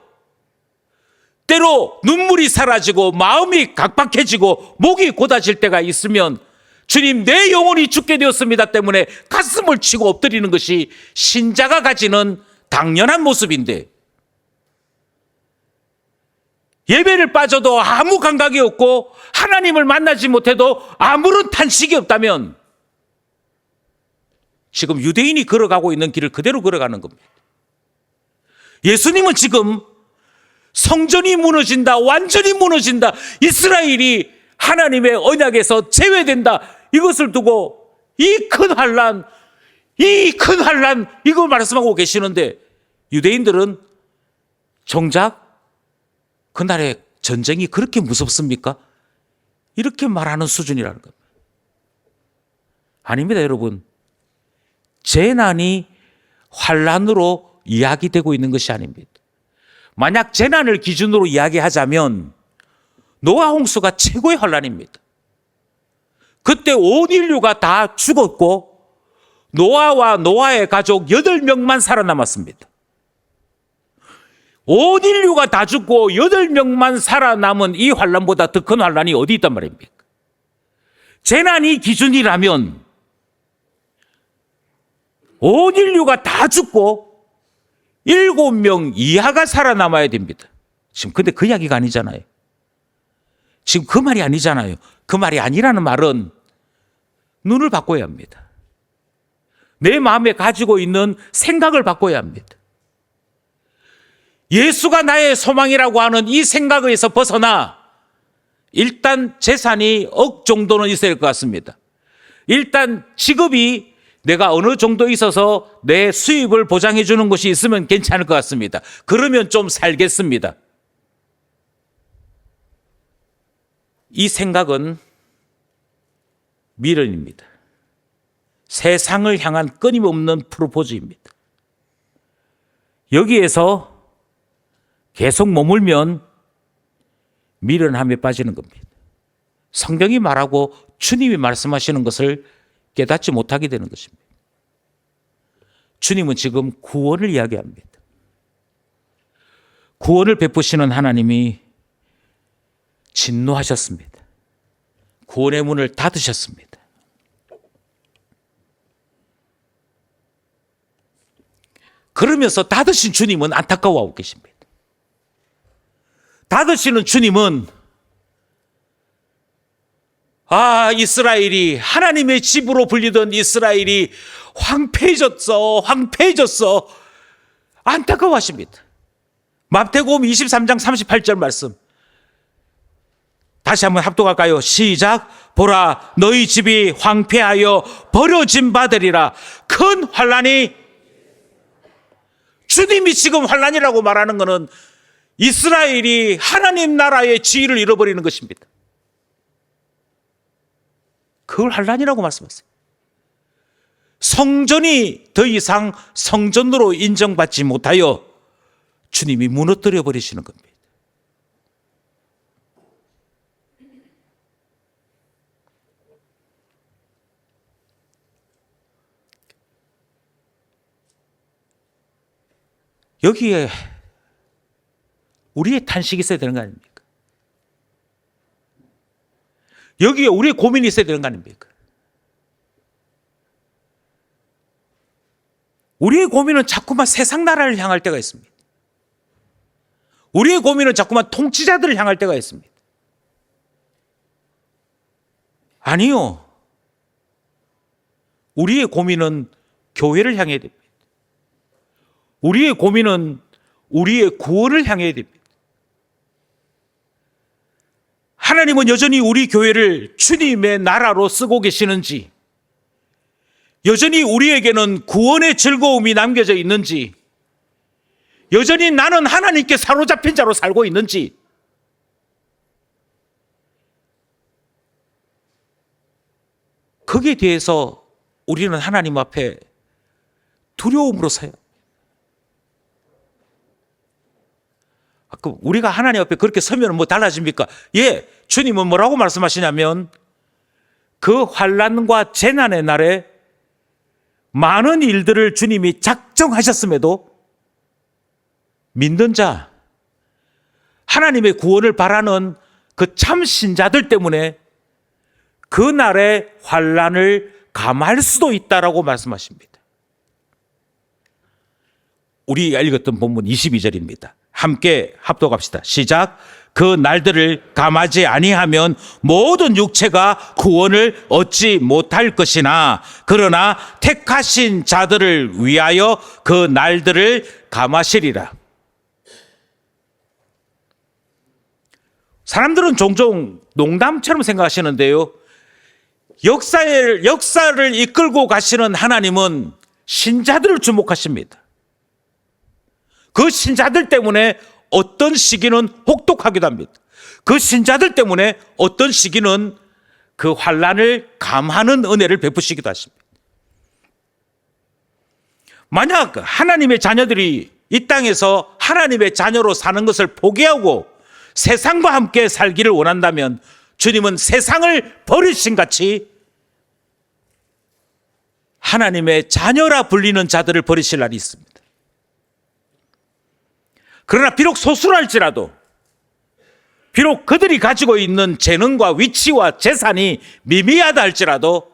때로 눈물이 사라지고 마음이 각박해지고 목이 곧아질 때가 있으면 주님, 내 영혼이 죽게 되었습니다 때문에 가슴을 치고 엎드리는 것이 신자가 가지는 당연한 모습인데, 예배를 빠져도 아무 감각이 없고 하나님을 만나지 못해도 아무런 탄식이 없다면 지금 유대인이 걸어가고 있는 길을 그대로 걸어가는 겁니다. 예수님은 지금 성전이 무너진다, 완전히 무너진다, 이스라엘이 하나님의 언약에서 제외된다, 이것을 두고 이 큰 환난, 이걸 말씀하고 계시는데 유대인들은 정작 그날의 전쟁이 그렇게 무섭습니까? 이렇게 말하는 수준이라는 겁니다. 아닙니다, 여러분. 재난이 환난으로 이야기되고 있는 것이 아닙니다. 만약 재난을 기준으로 이야기하자면 노아 홍수가 최고의 환난입니다. 그때 온 인류가 다 죽었고 노아와 노아의 가족 8명만 살아남았습니다. 온 인류가 다 죽고 8명만 살아남은 이 환난보다 더 큰 환난이 어디 있단 말입니까? 재난이 기준이라면 온 인류가 다 죽고 7명 이하가 살아남아야 됩니다. 지금 근데 그 이야기가 아니잖아요. 지금 그 말이 아니잖아요. 그 말이 아니라는 말은 눈을 바꿔야 합니다. 내 마음에 가지고 있는 생각을 바꿔야 합니다. 예수가 나의 소망이라고 하는 이 생각에서 벗어나 일단 재산이 억 정도는 있어야 할 것 같습니다. 일단 직업이 내가 어느 정도 있어서 내 수입을 보장해 주는 것이 있으면 괜찮을 것 같습니다. 그러면 좀 살겠습니다. 이 생각은 미련입니다. 세상을 향한 끊임없는 프로포즈입니다. 여기에서 계속 머물면 미련함에 빠지는 겁니다. 성경이 말하고 주님이 말씀하시는 것을 깨닫지 못하게 되는 것입니다. 주님은 지금 구원을 이야기합니다. 구원을 베푸시는 하나님이 진노하셨습니다. 구원의 문을 닫으셨습니다. 그러면서 닫으신 주님은 안타까워하고 계십니다. 닫으시는 주님은 이스라엘이, 하나님의 집으로 불리던 이스라엘이 황폐해졌어. 안타까워하십니다. 마태복음 23장 38절 말씀. 다시 한번 합독할까요? 시작. 보라, 너희 집이 황폐하여 버려진 바되리라. 큰 환난이 주님이 지금 환난이라고 말하는 것은 이스라엘이 하나님 나라의 지위를 잃어버리는 것입니다. 그걸 환난이라고 말씀하세요. 성전이 더 이상 성전으로 인정받지 못하여 주님이 무너뜨려 버리시는 겁니다. 여기에 우리의 탄식이 있어야 되는 거 아닙니까? 여기에 우리의 고민이 있어야 되는 거 아닙니까? 우리의 고민은 자꾸만 세상 나라를 향할 때가 있습니다. 우리의 고민은 자꾸만 통치자들을 향할 때가 있습니다. 아니요. 우리의 고민은 교회를 향해야 됩니다. 우리의 고민은 우리의 구원을 향해야 됩니다. 하나님은 여전히 우리 교회를 주님의 나라로 쓰고 계시는지, 여전히 우리에게는 구원의 즐거움이 남겨져 있는지, 여전히 나는 하나님께 사로잡힌 자로 살고 있는지, 거기에 대해서 우리는 하나님 앞에 두려움으로 서요. 그럼 우리가 하나님 앞에 그렇게 서면 뭐 달라집니까? 예, 주님은 뭐라고 말씀하시냐면 그 환난과 재난의 날에 많은 일들을 주님이 작정하셨음에도 믿는 자, 하나님의 구원을 바라는 그 참 신자들 때문에 그 날의 환난을 감할 수도 있다라고 말씀하십니다. 우리가 읽었던 본문 22절입니다. 함께 합독합시다. 시작. 그 날들을 감하지 아니하면 모든 육체가 구원을 얻지 못할 것이나 그러나 택하신 자들을 위하여 그 날들을 감하시리라. 사람들은 종종 농담처럼 생각하시는데요. 역사를 이끌고 가시는 하나님은 신자들을 주목하십니다. 그 신자들 때문에 어떤 시기는 혹독하기도 합니다. 그 신자들 때문에 어떤 시기는 그 환난을 감하는 은혜를 베푸시기도 하십니다. 만약 하나님의 자녀들이 이 땅에서 하나님의 자녀로 사는 것을 포기하고 세상과 함께 살기를 원한다면 주님은 세상을 버리신 같이 하나님의 자녀라 불리는 자들을 버리실 날이 있습니다. 그러나 비록 소수랄지라도, 비록 그들이 가지고 있는 재능과 위치와 재산이 미미하다 할지라도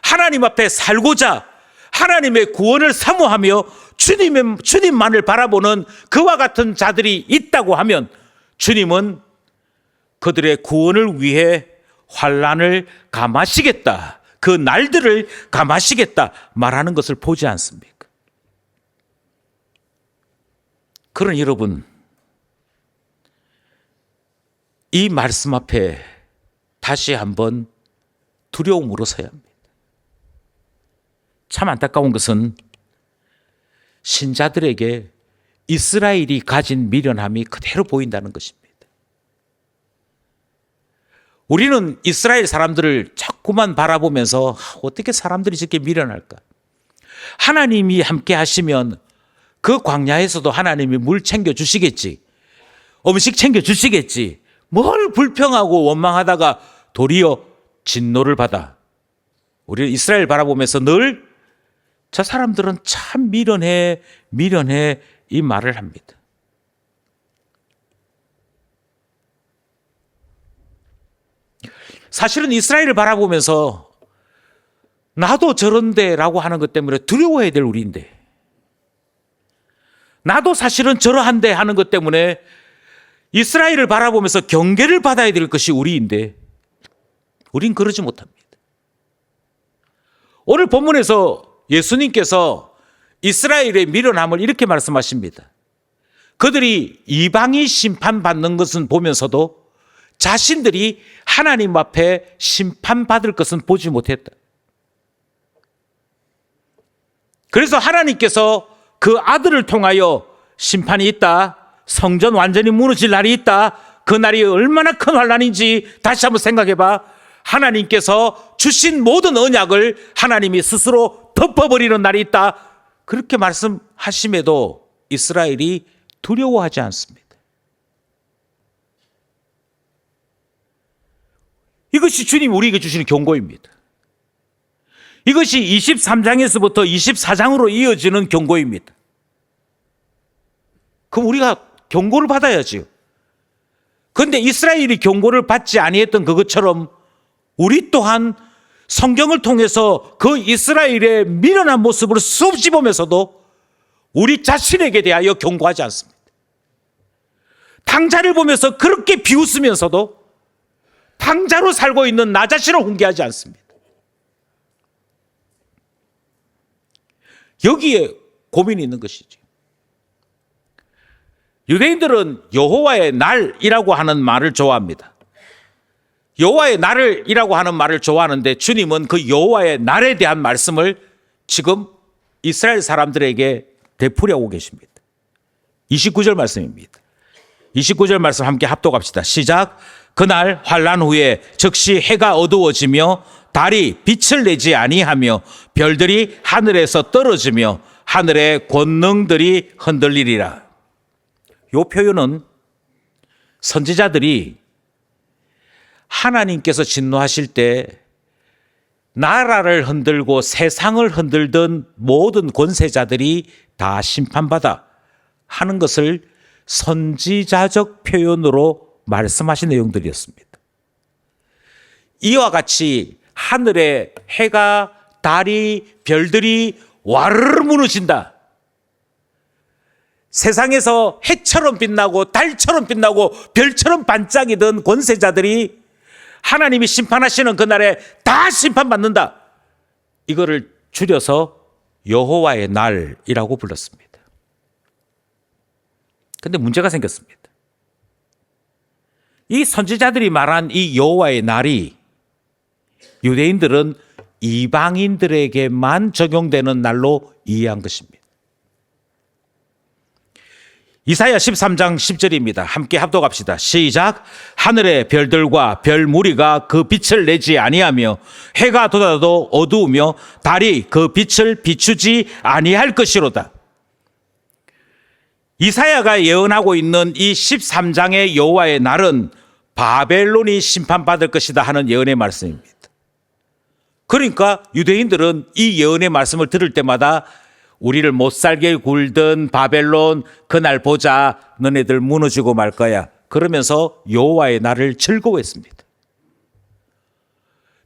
하나님 앞에 살고자 하나님의 구원을 사모하며 주님만을 바라보는 그와 같은 자들이 있다고 하면 주님은 그들의 구원을 위해 환난을 감하시겠다, 그 날들을 감하시겠다 말하는 것을 보지 않습니까? 그러나 여러분, 이 말씀 앞에 다시 한번 두려움으로 서야 합니다. 참 안타까운 것은 신자들에게 이스라엘이 가진 미련함이 그대로 보인다는 것입니다. 우리는 이스라엘 사람들을 자꾸만 바라보면서 어떻게 사람들이 저렇게 미련할까? 하나님이 함께 하시면 그 광야에서도 하나님이 물 챙겨주시겠지, 음식 챙겨주시겠지, 뭘 불평하고 원망하다가 도리어 진노를 받아. 우리 이스라엘 바라보면서 늘 저 사람들은 참 미련해 이 말을 합니다. 사실은 이스라엘을 바라보면서 나도 저런데 라고 하는 것 때문에 두려워해야 될 우리인데, 나도 사실은 저러한데 하는 것 때문에 이스라엘을 바라보면서 경계를 받아야 될 것이 우리인데 우린 그러지 못합니다. 오늘 본문에서 예수님께서 이스라엘의 미련함을 이렇게 말씀하십니다. 그들이 이방이 심판받는 것은 보면서도 자신들이 하나님 앞에 심판받을 것은 보지 못했다. 그래서 하나님께서 그 아들을 통하여 심판이 있다. 성전 완전히 무너질 날이 있다. 그 날이 얼마나 큰 환난인지 다시 한번 생각해 봐. 하나님께서 주신 모든 언약을 하나님이 스스로 덮어버리는 날이 있다. 그렇게 말씀하심에도 이스라엘이 두려워하지 않습니다. 이것이 주님이 우리에게 주시는 경고입니다. 이것이 23장에서부터 24장으로 이어지는 경고입니다. 그럼 우리가 경고를 받아야지요. 그런데 이스라엘이 경고를 받지 아니했던 그것처럼 우리 또한 성경을 통해서 그 이스라엘의 미련한 모습을 수없이 보면서도 우리 자신에게 대하여 경고하지 않습니다. 탕자를 보면서 그렇게 비웃으면서도 탕자로 살고 있는 나 자신을 훈계하지 않습니다. 여기에 고민이 있는 것이죠. 유대인들은 여호와의 날이라고 하는 말을 좋아합니다. 여호와의 날이라고 하는 말을 좋아하는데 주님은 그 여호와의 날에 대한 말씀을 지금 이스라엘 사람들에게 되풀이하고 계십니다. 29절 말씀입니다. 29절 말씀 함께 합독합시다. 시작. 그날 환난 후에 즉시 해가 어두워지며 달이 빛을 내지 아니하며 별들이 하늘에서 떨어지며 하늘의 권능들이 흔들리리라. 이 표현은 선지자들이 하나님께서 진노하실 때 나라를 흔들고 세상을 흔들던 모든 권세자들이 다 심판받아 하는 것을 선지자적 표현으로 말씀하신 내용들이었습니다. 이와 같이 하늘에 해가, 달이, 별들이 와르르 무너진다. 세상에서 해처럼 빛나고 달처럼 빛나고 별처럼 반짝이던 권세자들이 하나님이 심판하시는 그날에 다 심판받는다. 이거를 줄여서 여호와의 날이라고 불렀습니다. 그런데 문제가 생겼습니다. 이 선지자들이 말한 이 여호와의 날이 유대인들은 이방인들에게만 적용되는 날로 이해한 것입니다. 이사야 13장 10절입니다. 함께 합독합시다. 시작. 하늘의 별들과 별 무리가 그 빛을 내지 아니하며 해가 돋아도 어두우며 달이 그 빛을 비추지 아니할 것이로다. 이사야가 예언하고 있는 이 13장의 여호와의 날은 바벨론이 심판받을 것이다 하는 예언의 말씀입니다. 그러니까 유대인들은 이 예언의 말씀을 들을 때마다 우리를 못살게 굴던 바벨론 그날 보자, 너네들 무너지고 말 거야. 그러면서 여호와의 날을 즐거워했습니다.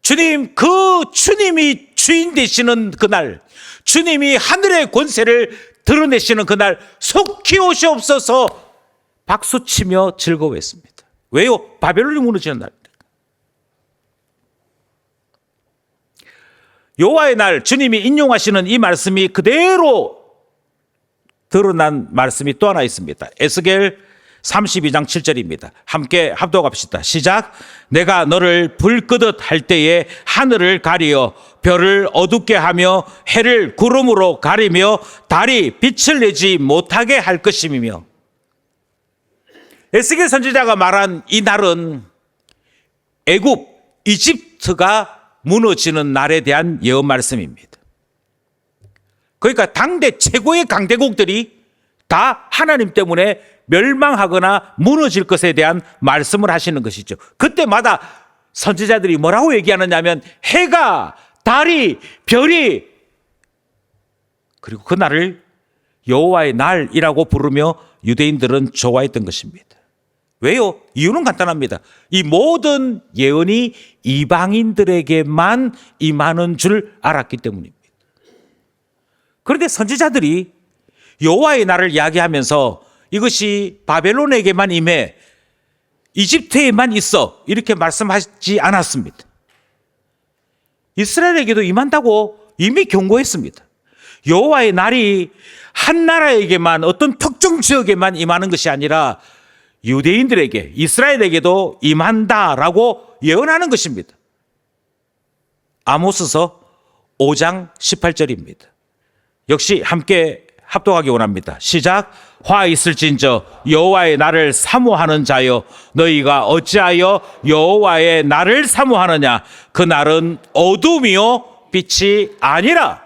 주님이 주인 되시는 그날, 주님이 하늘의 권세를 드러내시는 그날 속히 오시옵소서 박수치며 즐거워했습니다. 왜요? 바벨론이 무너지는 날. 여호와의 날, 주님이 인용하시는 이 말씀이 그대로 드러난 말씀이 또 하나 있습니다. 에스겔 32장 7절입니다. 함께 합독합시다. 시작. 내가 너를 불 끄듯 할 때에 하늘을 가리어 별을 어둡게 하며 해를 구름으로 가리며 달이 빛을 내지 못하게 할 것임이며. 에스겔 선지자가 말한 이 날은 애굽, 이집트가 무너지는 날에 대한 예언 말씀입니다. 그러니까 당대 최고의 강대국들이 다 하나님 때문에 멸망하거나 무너질 것에 대한 말씀을 하시는 것이죠. 그때마다 선지자들이 뭐라고 얘기하느냐 하면 해가, 달이, 별이 그리고 그 날을 여호와의 날이라고 부르며 유대인들은 좋아했던 것입니다. 왜요? 이유는 간단합니다. 이 모든 예언이 이방인들에게만 임하는 줄 알았기 때문입니다. 그런데 선지자들이 여호와의 날을 이야기하면서 이것이 바벨론에게만 임해, 이집트에만 있어 이렇게 말씀하지 않았습니다. 이스라엘에게도 임한다고 이미 경고했습니다. 여호와의 날이 한 나라에게만, 어떤 특정 지역에만 임하는 것이 아니라 유대인들에게, 이스라엘에게도 임한다라고 예언하는 것입니다. 아모스서 5장 18절입니다. 역시 함께 합독하기 원합니다. 시작. 화 있을진저 여호와의 날을 사모하는 자여, 너희가 어찌하여 여호와의 날을 사모하느냐? 그 날은 어둠이요 빛이 아니라.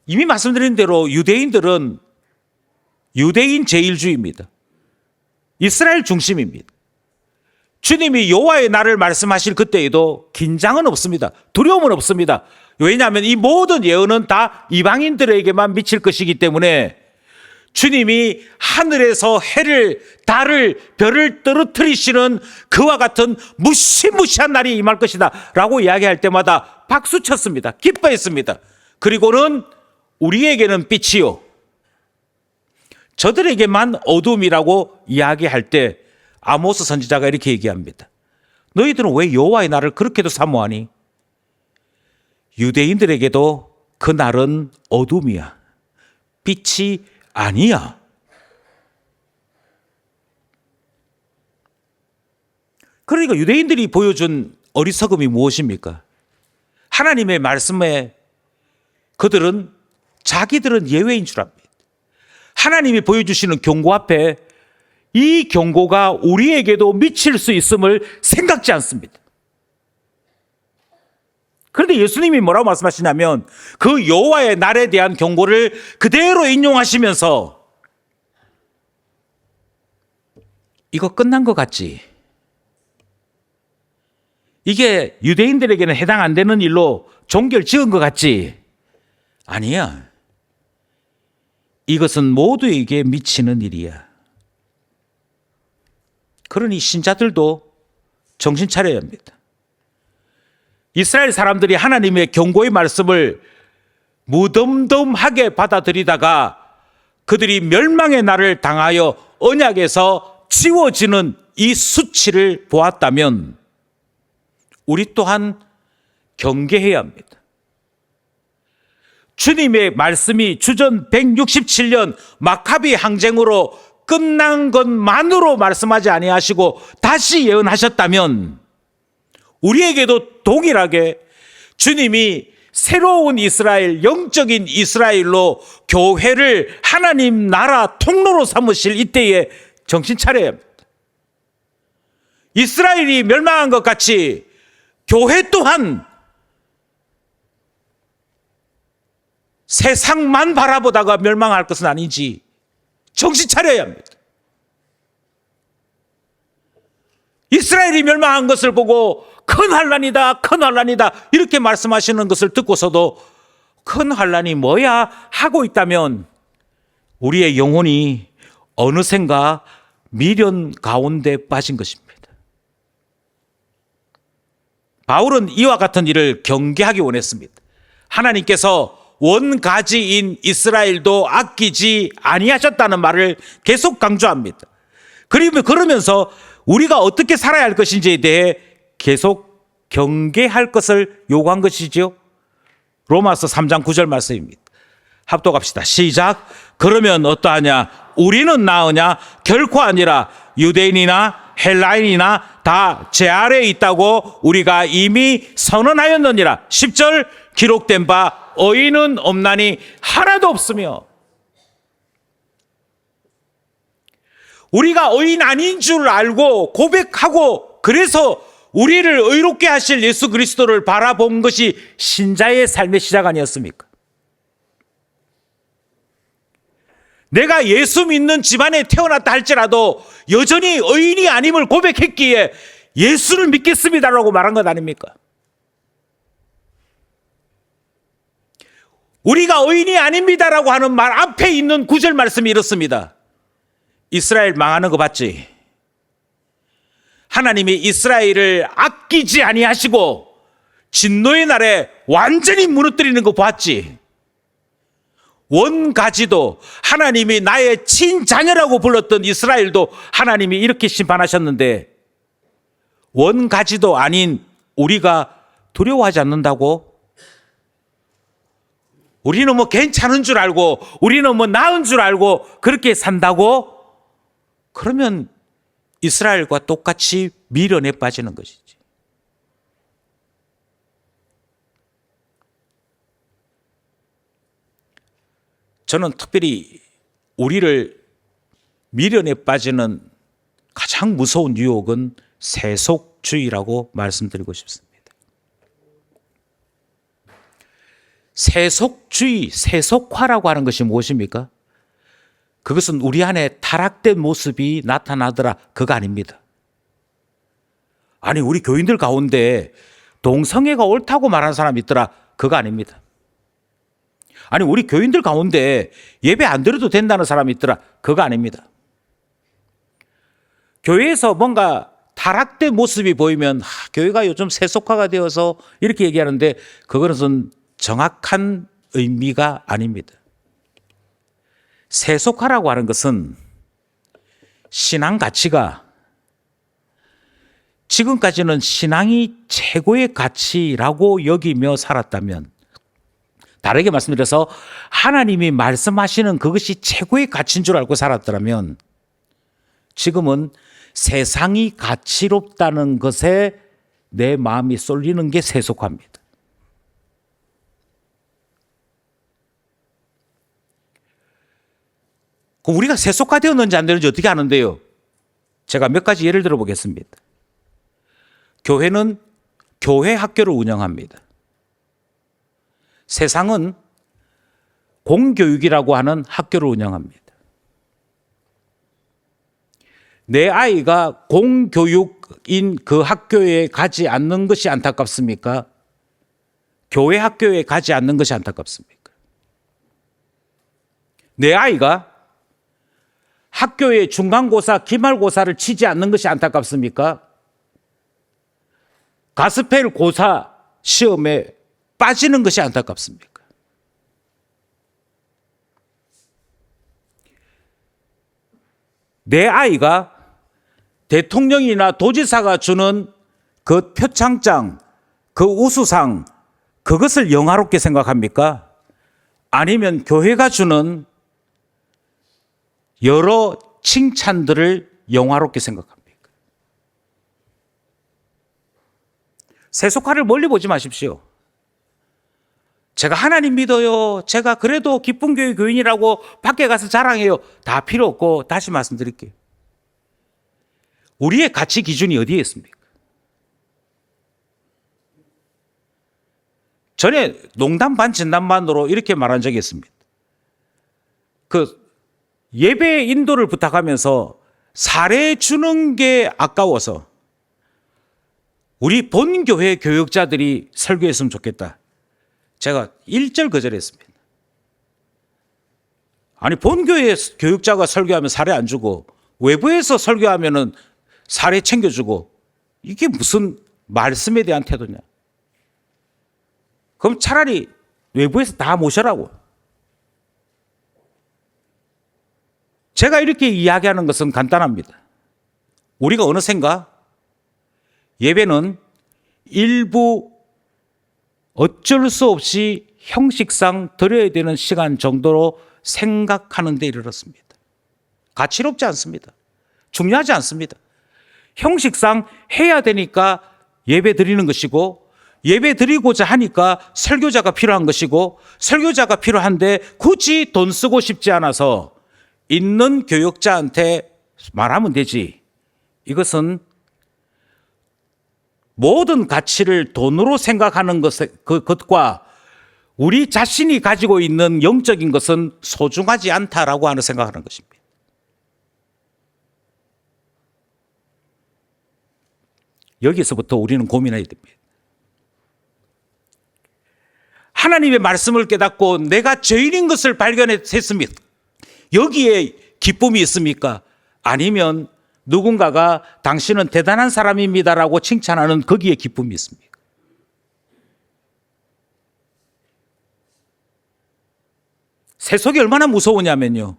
이미 말씀드린 대로 유대인들은 유대인 제일주의입니다. 이스라엘 중심입니다. 주님이 여호와의 날을 말씀하실 그때에도 긴장은 없습니다. 두려움은 없습니다. 왜냐하면 이 모든 예언은 다 이방인들에게만 미칠 것이기 때문에 주님이 하늘에서 해를, 달을, 별을 떨어뜨리시는 그와 같은 무시무시한 날이 임할 것이다 라고 이야기할 때마다 박수쳤습니다. 기뻐했습니다. 그리고는 우리에게는 빛이요, 저들에게만 어둠이라고 이야기할 때 아모스 선지자가 이렇게 얘기합니다. 너희들은 왜 여호와의 날을 그렇게도 사모하니? 유대인들에게도 그 날은 어둠이야, 빛이 아니야. 그러니까 유대인들이 보여준 어리석음이 무엇입니까? 하나님의 말씀에 그들은 자기들은 예외인 줄 압니다. 하나님이 보여주시는 경고 앞에 이 경고가 우리에게도 미칠 수 있음을 생각지 않습니다. 그런데 예수님이 뭐라고 말씀하시냐면 그 여호와의 날에 대한 경고를 그대로 인용하시면서 이거 끝난 것 같지? 이게 유대인들에게는 해당 안 되는 일로 종결 지은 것 같지? 아니야. 이것은 모두에게 미치는 일이야. 그러니 신자들도 정신 차려야 합니다. 이스라엘 사람들이 하나님의 경고의 말씀을 무덤덤하게 받아들이다가 그들이 멸망의 날을 당하여 언약에서 지워지는 이 수치를 보았다면 우리 또한 경계해야 합니다. 주님의 말씀이 주전 167년 마카비 항쟁으로 끝난 것만으로 말씀하지 아니하시고 다시 예언하셨다면 우리에게도 동일하게 주님이 새로운 이스라엘, 영적인 이스라엘로 교회를 하나님 나라 통로로 삼으실 이때에 정신 차려야 합니다. 이스라엘이 멸망한 것 같이 교회 또한 세상만 바라보다가 멸망할 것은 아니지. 정신 차려야 합니다. 이스라엘이 멸망한 것을 보고 큰 환난이다, 큰 환난이다 이렇게 말씀하시는 것을 듣고서도 큰 환난이 뭐야 하고 있다면 우리의 영혼이 어느샌가 미련 가운데 빠진 것입니다. 바울은 이와 같은 일을 경계하기 원했습니다. 하나님께서 원가지인 이스라엘도 아끼지 아니하셨다는 말을 계속 강조합니다. 그러면서 우리가 어떻게 살아야 할 것인지에 대해 계속 경계할 것을 요구한 것이죠. 로마서 3장 9절 말씀입니다. 합독합시다. 시작. 그러면 어떠하냐? 우리는 나으냐? 결코 아니라 유대인이나 헬라인이나 다 제 아래에 있다고 우리가 이미 선언하였느니라. 10절 기록된 바 의인은 없나니 하나도 없으며. 우리가 의인 아닌 줄 알고 고백하고 그래서 우리를 의롭게 하실 예수 그리스도를 바라본 것이 신자의 삶의 시작 아니었습니까? 내가 예수 믿는 집안에 태어났다 할지라도 여전히 의인이 아님을 고백했기에 예수를 믿겠습니다라고 말한 것 아닙니까? 우리가 의인이 아닙니다라고 하는 말 앞에 있는 구절 말씀이 이렇습니다. 이스라엘 망하는 거 봤지? 하나님이 이스라엘을 아끼지 아니하시고 진노의 날에 완전히 무너뜨리는 거 봤지? 원가지도 하나님이 나의 친자녀라고 불렀던 이스라엘도 하나님이 이렇게 심판하셨는데 원가지도 아닌 우리가 두려워하지 않는다고? 우리는 뭐 괜찮은 줄 알고 우리는 뭐 나은 줄 알고 그렇게 산다고? 그러면 이스라엘과 똑같이 미련에 빠지는 것이지. 저는 특별히 우리를 미련에 빠지는 가장 무서운 유혹은 세속주의라고 말씀드리고 싶습니다. 세속주의, 세속화라고 하는 것이 무엇입니까? 그것은 우리 안에 타락된 모습이 나타나더라, 그거 아닙니다. 아니, 우리 교인들 가운데 동성애가 옳다고 말하는 사람이 있더라, 그거 아닙니다. 아니, 우리 교인들 가운데 예배 안 드려도 된다는 사람이 있더라, 그거 아닙니다. 교회에서 뭔가 타락된 모습이 보이면 교회가 요즘 세속화가 되어서 이렇게 얘기하는데 그것은 정확한 의미가 아닙니다. 세속화라고 하는 것은 신앙 가치가 지금까지는 신앙이 최고의 가치라고 여기며 살았다면, 다르게 말씀드려서 하나님이 말씀하시는 그것이 최고의 가치인 줄 알고 살았더라면 지금은 세상이 가치롭다는 것에 내 마음이 쏠리는 게 세속화입니다. 우리가 세속화되었는지 안 되는지 어떻게 아는데요? 제가 몇 가지 예를 들어 보겠습니다. 교회는 교회 학교를 운영합니다. 세상은 공교육이라고 하는 학교를 운영합니다. 내 아이가 공교육인 그 학교에 가지 않는 것이 안타깝습니까? 교회 학교에 가지 않는 것이 안타깝습니까? 내 아이가 학교에 중간고사, 기말고사를 치지 않는 것이 안타깝습니까? 가스펠 고사 시험에 빠지는 것이 안타깝습니까? 내 아이가 대통령이나 도지사가 주는 그 표창장, 그 우수상, 그것을 영화롭게 생각합니까? 아니면 교회가 주는 여러 칭찬들을 영화롭게 생각합니까? 세속화를 멀리 보지 마십시오. 제가 하나님 믿어요, 제가 그래도 기쁜 교회 교인이라고 밖에 가서 자랑해요, 다 필요 없고, 다시 말씀드릴게요. 우리의 가치 기준이 어디에 있습니까? 전에 농담 반 진담 반으로 이렇게 말한 적이 있습니다. 예배 인도를 부탁하면서 사례 주는 게 아까워서 우리 본교회 교육자들이 설교했으면 좋겠다. 제가 1절 거절했습니다. 아니, 본교회 교육자가 설교하면 사례 안 주고 외부에서 설교하면은 사례 챙겨주고, 이게 무슨 말씀에 대한 태도냐? 그럼 차라리 외부에서 다 모셔라고. 제가 이렇게 이야기하는 것은 간단합니다. 우리가 어느샌가 예배는 일부 어쩔 수 없이 형식상 드려야 되는 시간 정도로 생각하는 데 이르렀습니다. 가치롭지 않습니다. 중요하지 않습니다. 형식상 해야 되니까 예배 드리는 것이고, 예배 드리고자 하니까 설교자가 필요한 것이고, 설교자가 필요한데 굳이 돈 쓰고 싶지 않아서 있는 교육자한테 말하면 되지. 이것은 모든 가치를 돈으로 생각하는 것과 우리 자신이 가지고 있는 영적인 것은 소중하지 않다라고 하는 생각하는 것입니다. 여기서부터 우리는 고민해야 됩니다. 하나님의 말씀을 깨닫고 내가 죄인인 것을 발견했습니다. 여기에 기쁨이 있습니까? 아니면 누군가가 당신은 대단한 사람입니다라고 칭찬하는 거기에 기쁨이 있습니까? 세속이 얼마나 무서우냐면요,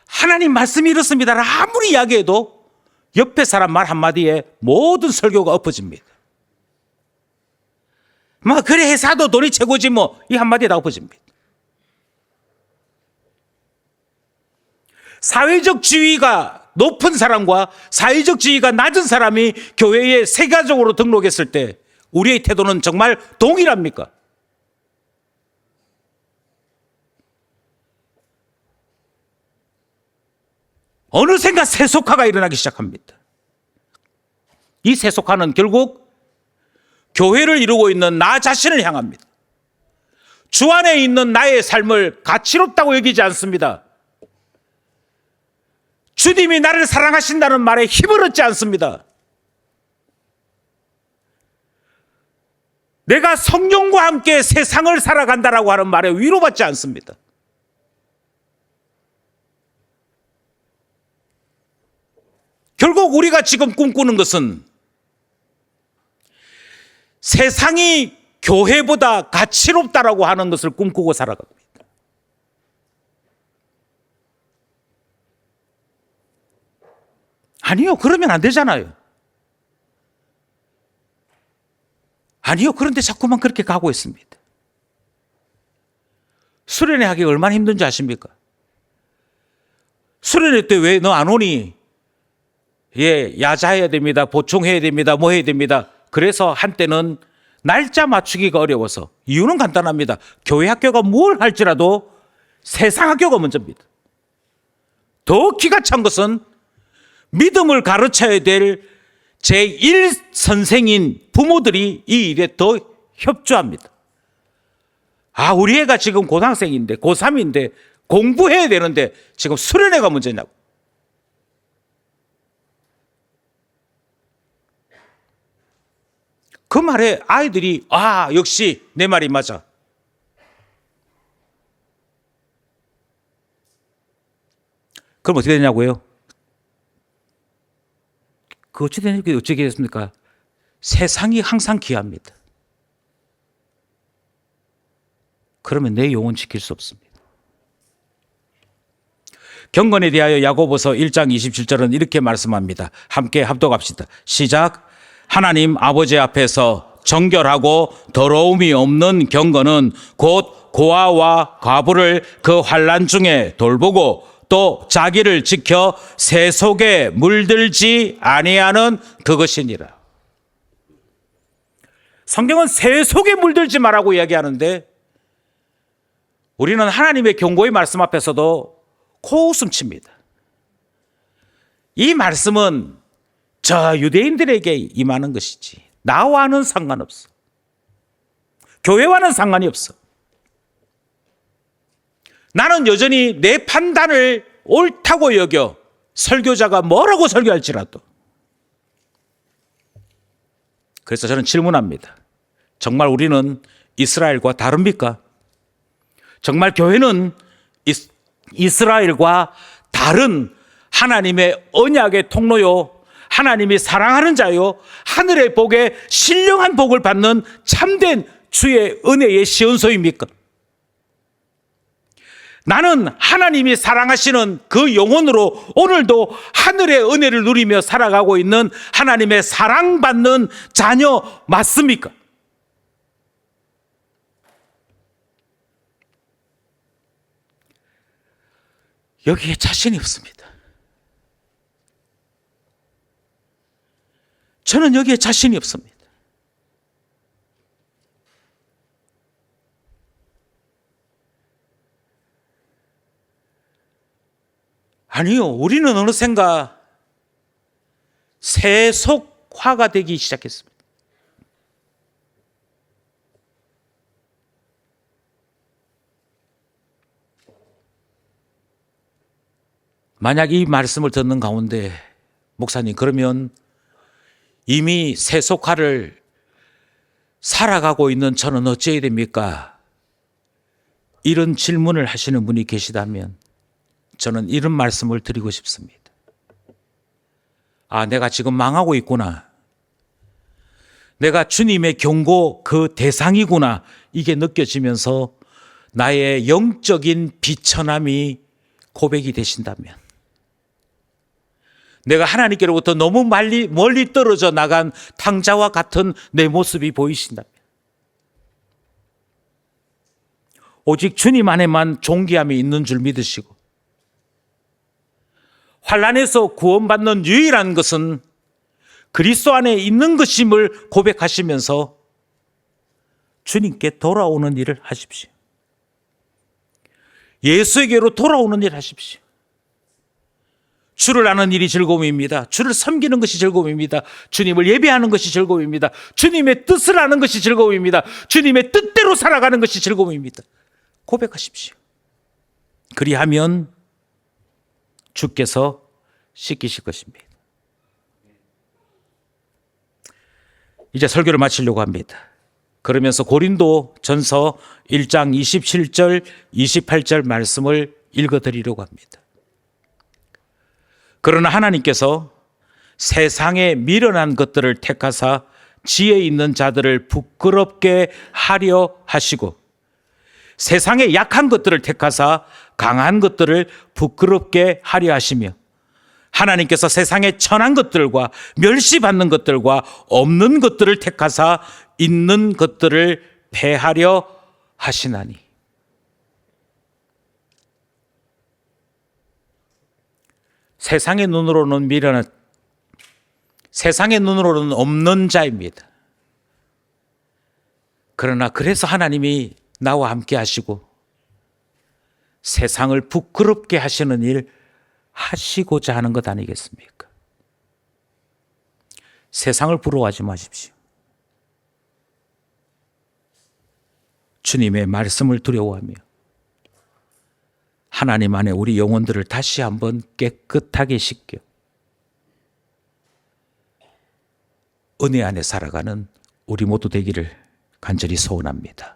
하나님 말씀이 이렇습니다 아무리 이야기해도 옆에 사람 말 한마디에 모든 설교가 엎어집니다. 뭐 그래 회사도 돈이 최고지 뭐, 이 한마디에 다 엎어집니다. 사회적 지위가 높은 사람과 사회적 지위가 낮은 사람이 교회에 세가적으로 등록했을 때 우리의 태도는 정말 동일합니까? 어느샌가 세속화가 일어나기 시작합니다. 이 세속화는 결국 교회를 이루고 있는 나 자신을 향합니다. 주 안에 있는 나의 삶을 가치롭다고 여기지 않습니다. 주님이 나를 사랑하신다는 말에 힘을 얻지 않습니다. 내가 성령과 함께 세상을 살아간다라고 하는 말에 위로받지 않습니다. 결국 우리가 지금 꿈꾸는 것은 세상이 교회보다 가치롭다라고 하는 것을 꿈꾸고 살아갑니다. 아니요, 그러면 안 되잖아요. 아니요, 그런데 자꾸만 그렇게 가고 있습니다. 수련회 하기 얼마나 힘든지 아십니까? 수련회 때 왜 너 안 오니? 예, 야자해야 됩니다. 보충해야 됩니다. 뭐 해야 됩니다. 그래서 한때는 날짜 맞추기가 어려워서, 이유는 간단합니다. 교회 학교가 뭘 할지라도 세상 학교가 먼저입니다. 더 기가 찬 것은 믿음을 가르쳐야 될 제1선생인 부모들이 이 일에 더 협조합니다. 아, 우리 애가 지금 고등학생인데, 고3인데 공부해야 되는데 지금 수련회가 문제냐고. 그 말에 아이들이 아, 역시 내 말이 맞아. 그럼 어떻게 되냐고요? 그 어떻게 되겠습니까? 세상이 항상 귀합니다. 그러면 내 영혼 지킬 수 없습니다. 경건에 대하여 야고보서 1장 27절은 이렇게 말씀합니다. 함께 합독합시다. 시작. 하나님 아버지 앞에서 정결하고 더러움이 없는 경건은 곧 고아와 과부를 그 환난 중에 돌보고 또 자기를 지켜 세속에 물들지 아니하는 그것이니라. 성경은 세속에 물들지 말라고 이야기하는데 우리는 하나님의 경고의 말씀 앞에서도 코웃음 칩니다. 이 말씀은 저 유대인들에게 임하는 것이지 나와는 상관없어. 교회와는 상관이 없어. 나는 여전히 내 판단을 옳다고 여겨. 설교자가 뭐라고 설교할지라도. 그래서 저는 질문합니다. 정말 우리는 이스라엘과 다릅니까? 정말 교회는 이스라엘과 다른 하나님의 언약의 통로요, 하나님이 사랑하는 자요, 하늘의 복에 신령한 복을 받는 참된 주의 은혜의 시온소입니까? 나는 하나님이 사랑하시는 그 영혼으로 오늘도 하늘의 은혜를 누리며 살아가고 있는 하나님의 사랑받는 자녀 맞습니까? 여기에 자신이 없습니다. 저는 여기에 자신이 없습니다. 아니요, 우리는 어느샌가 세속화가 되기 시작했습니다. 만약 이 말씀을 듣는 가운데 목사님, 그러면 이미 세속화를 살아가고 있는 저는 어찌해야 됩니까? 이런 질문을 하시는 분이 계시다면 저는 이런 말씀을 드리고 싶습니다. 아, 내가 지금 망하고 있구나. 내가 주님의 경고 그 대상이구나. 이게 느껴지면서 나의 영적인 비천함이 고백이 되신다면, 내가 하나님께로부터 너무 멀리 떨어져 나간 탕자와 같은 내 모습이 보이신다면, 오직 주님 안에만 존귀함이 있는 줄 믿으시고 환난에서 구원받는 유일한 것은 그리스도 안에 있는 것임을 고백하시면서 주님께 돌아오는 일을 하십시오. 예수에게로 돌아오는 일을 하십시오. 주를 아는 일이 즐거움입니다. 주를 섬기는 것이 즐거움입니다. 주님을 예배하는 것이 즐거움입니다. 주님의 뜻을 아는 것이 즐거움입니다. 주님의 뜻대로 살아가는 것이 즐거움입니다. 고백하십시오. 그리하면 주께서 씻기실 것입니다. 이제 설교를 마치려고 합니다. 그러면서 고린도 전서 1장 27절, 28절 말씀을 읽어드리려고 합니다. 그러나 하나님께서 세상에 미련한 것들을 택하사 지혜 있는 자들을 부끄럽게 하려 하시고 세상에 약한 것들을 택하사 강한 것들을 부끄럽게 하려 하시며 하나님께서 세상에 천한 것들과 멸시받는 것들과 없는 것들을 택하사 있는 것들을 패하려 하시나니. 세상의 눈으로는 미련한, 세상의 눈으로는 없는 자입니다. 그러나 그래서 하나님이 나와 함께 하시고 세상을 부끄럽게 하시는 일 하시고자 하는 것 아니겠습니까? 세상을 부러워하지 마십시오. 주님의 말씀을 두려워하며 하나님 안에 우리 영혼들을 다시 한번 깨끗하게 씻겨 은혜 안에 살아가는 우리 모두 되기를 간절히 소원합니다.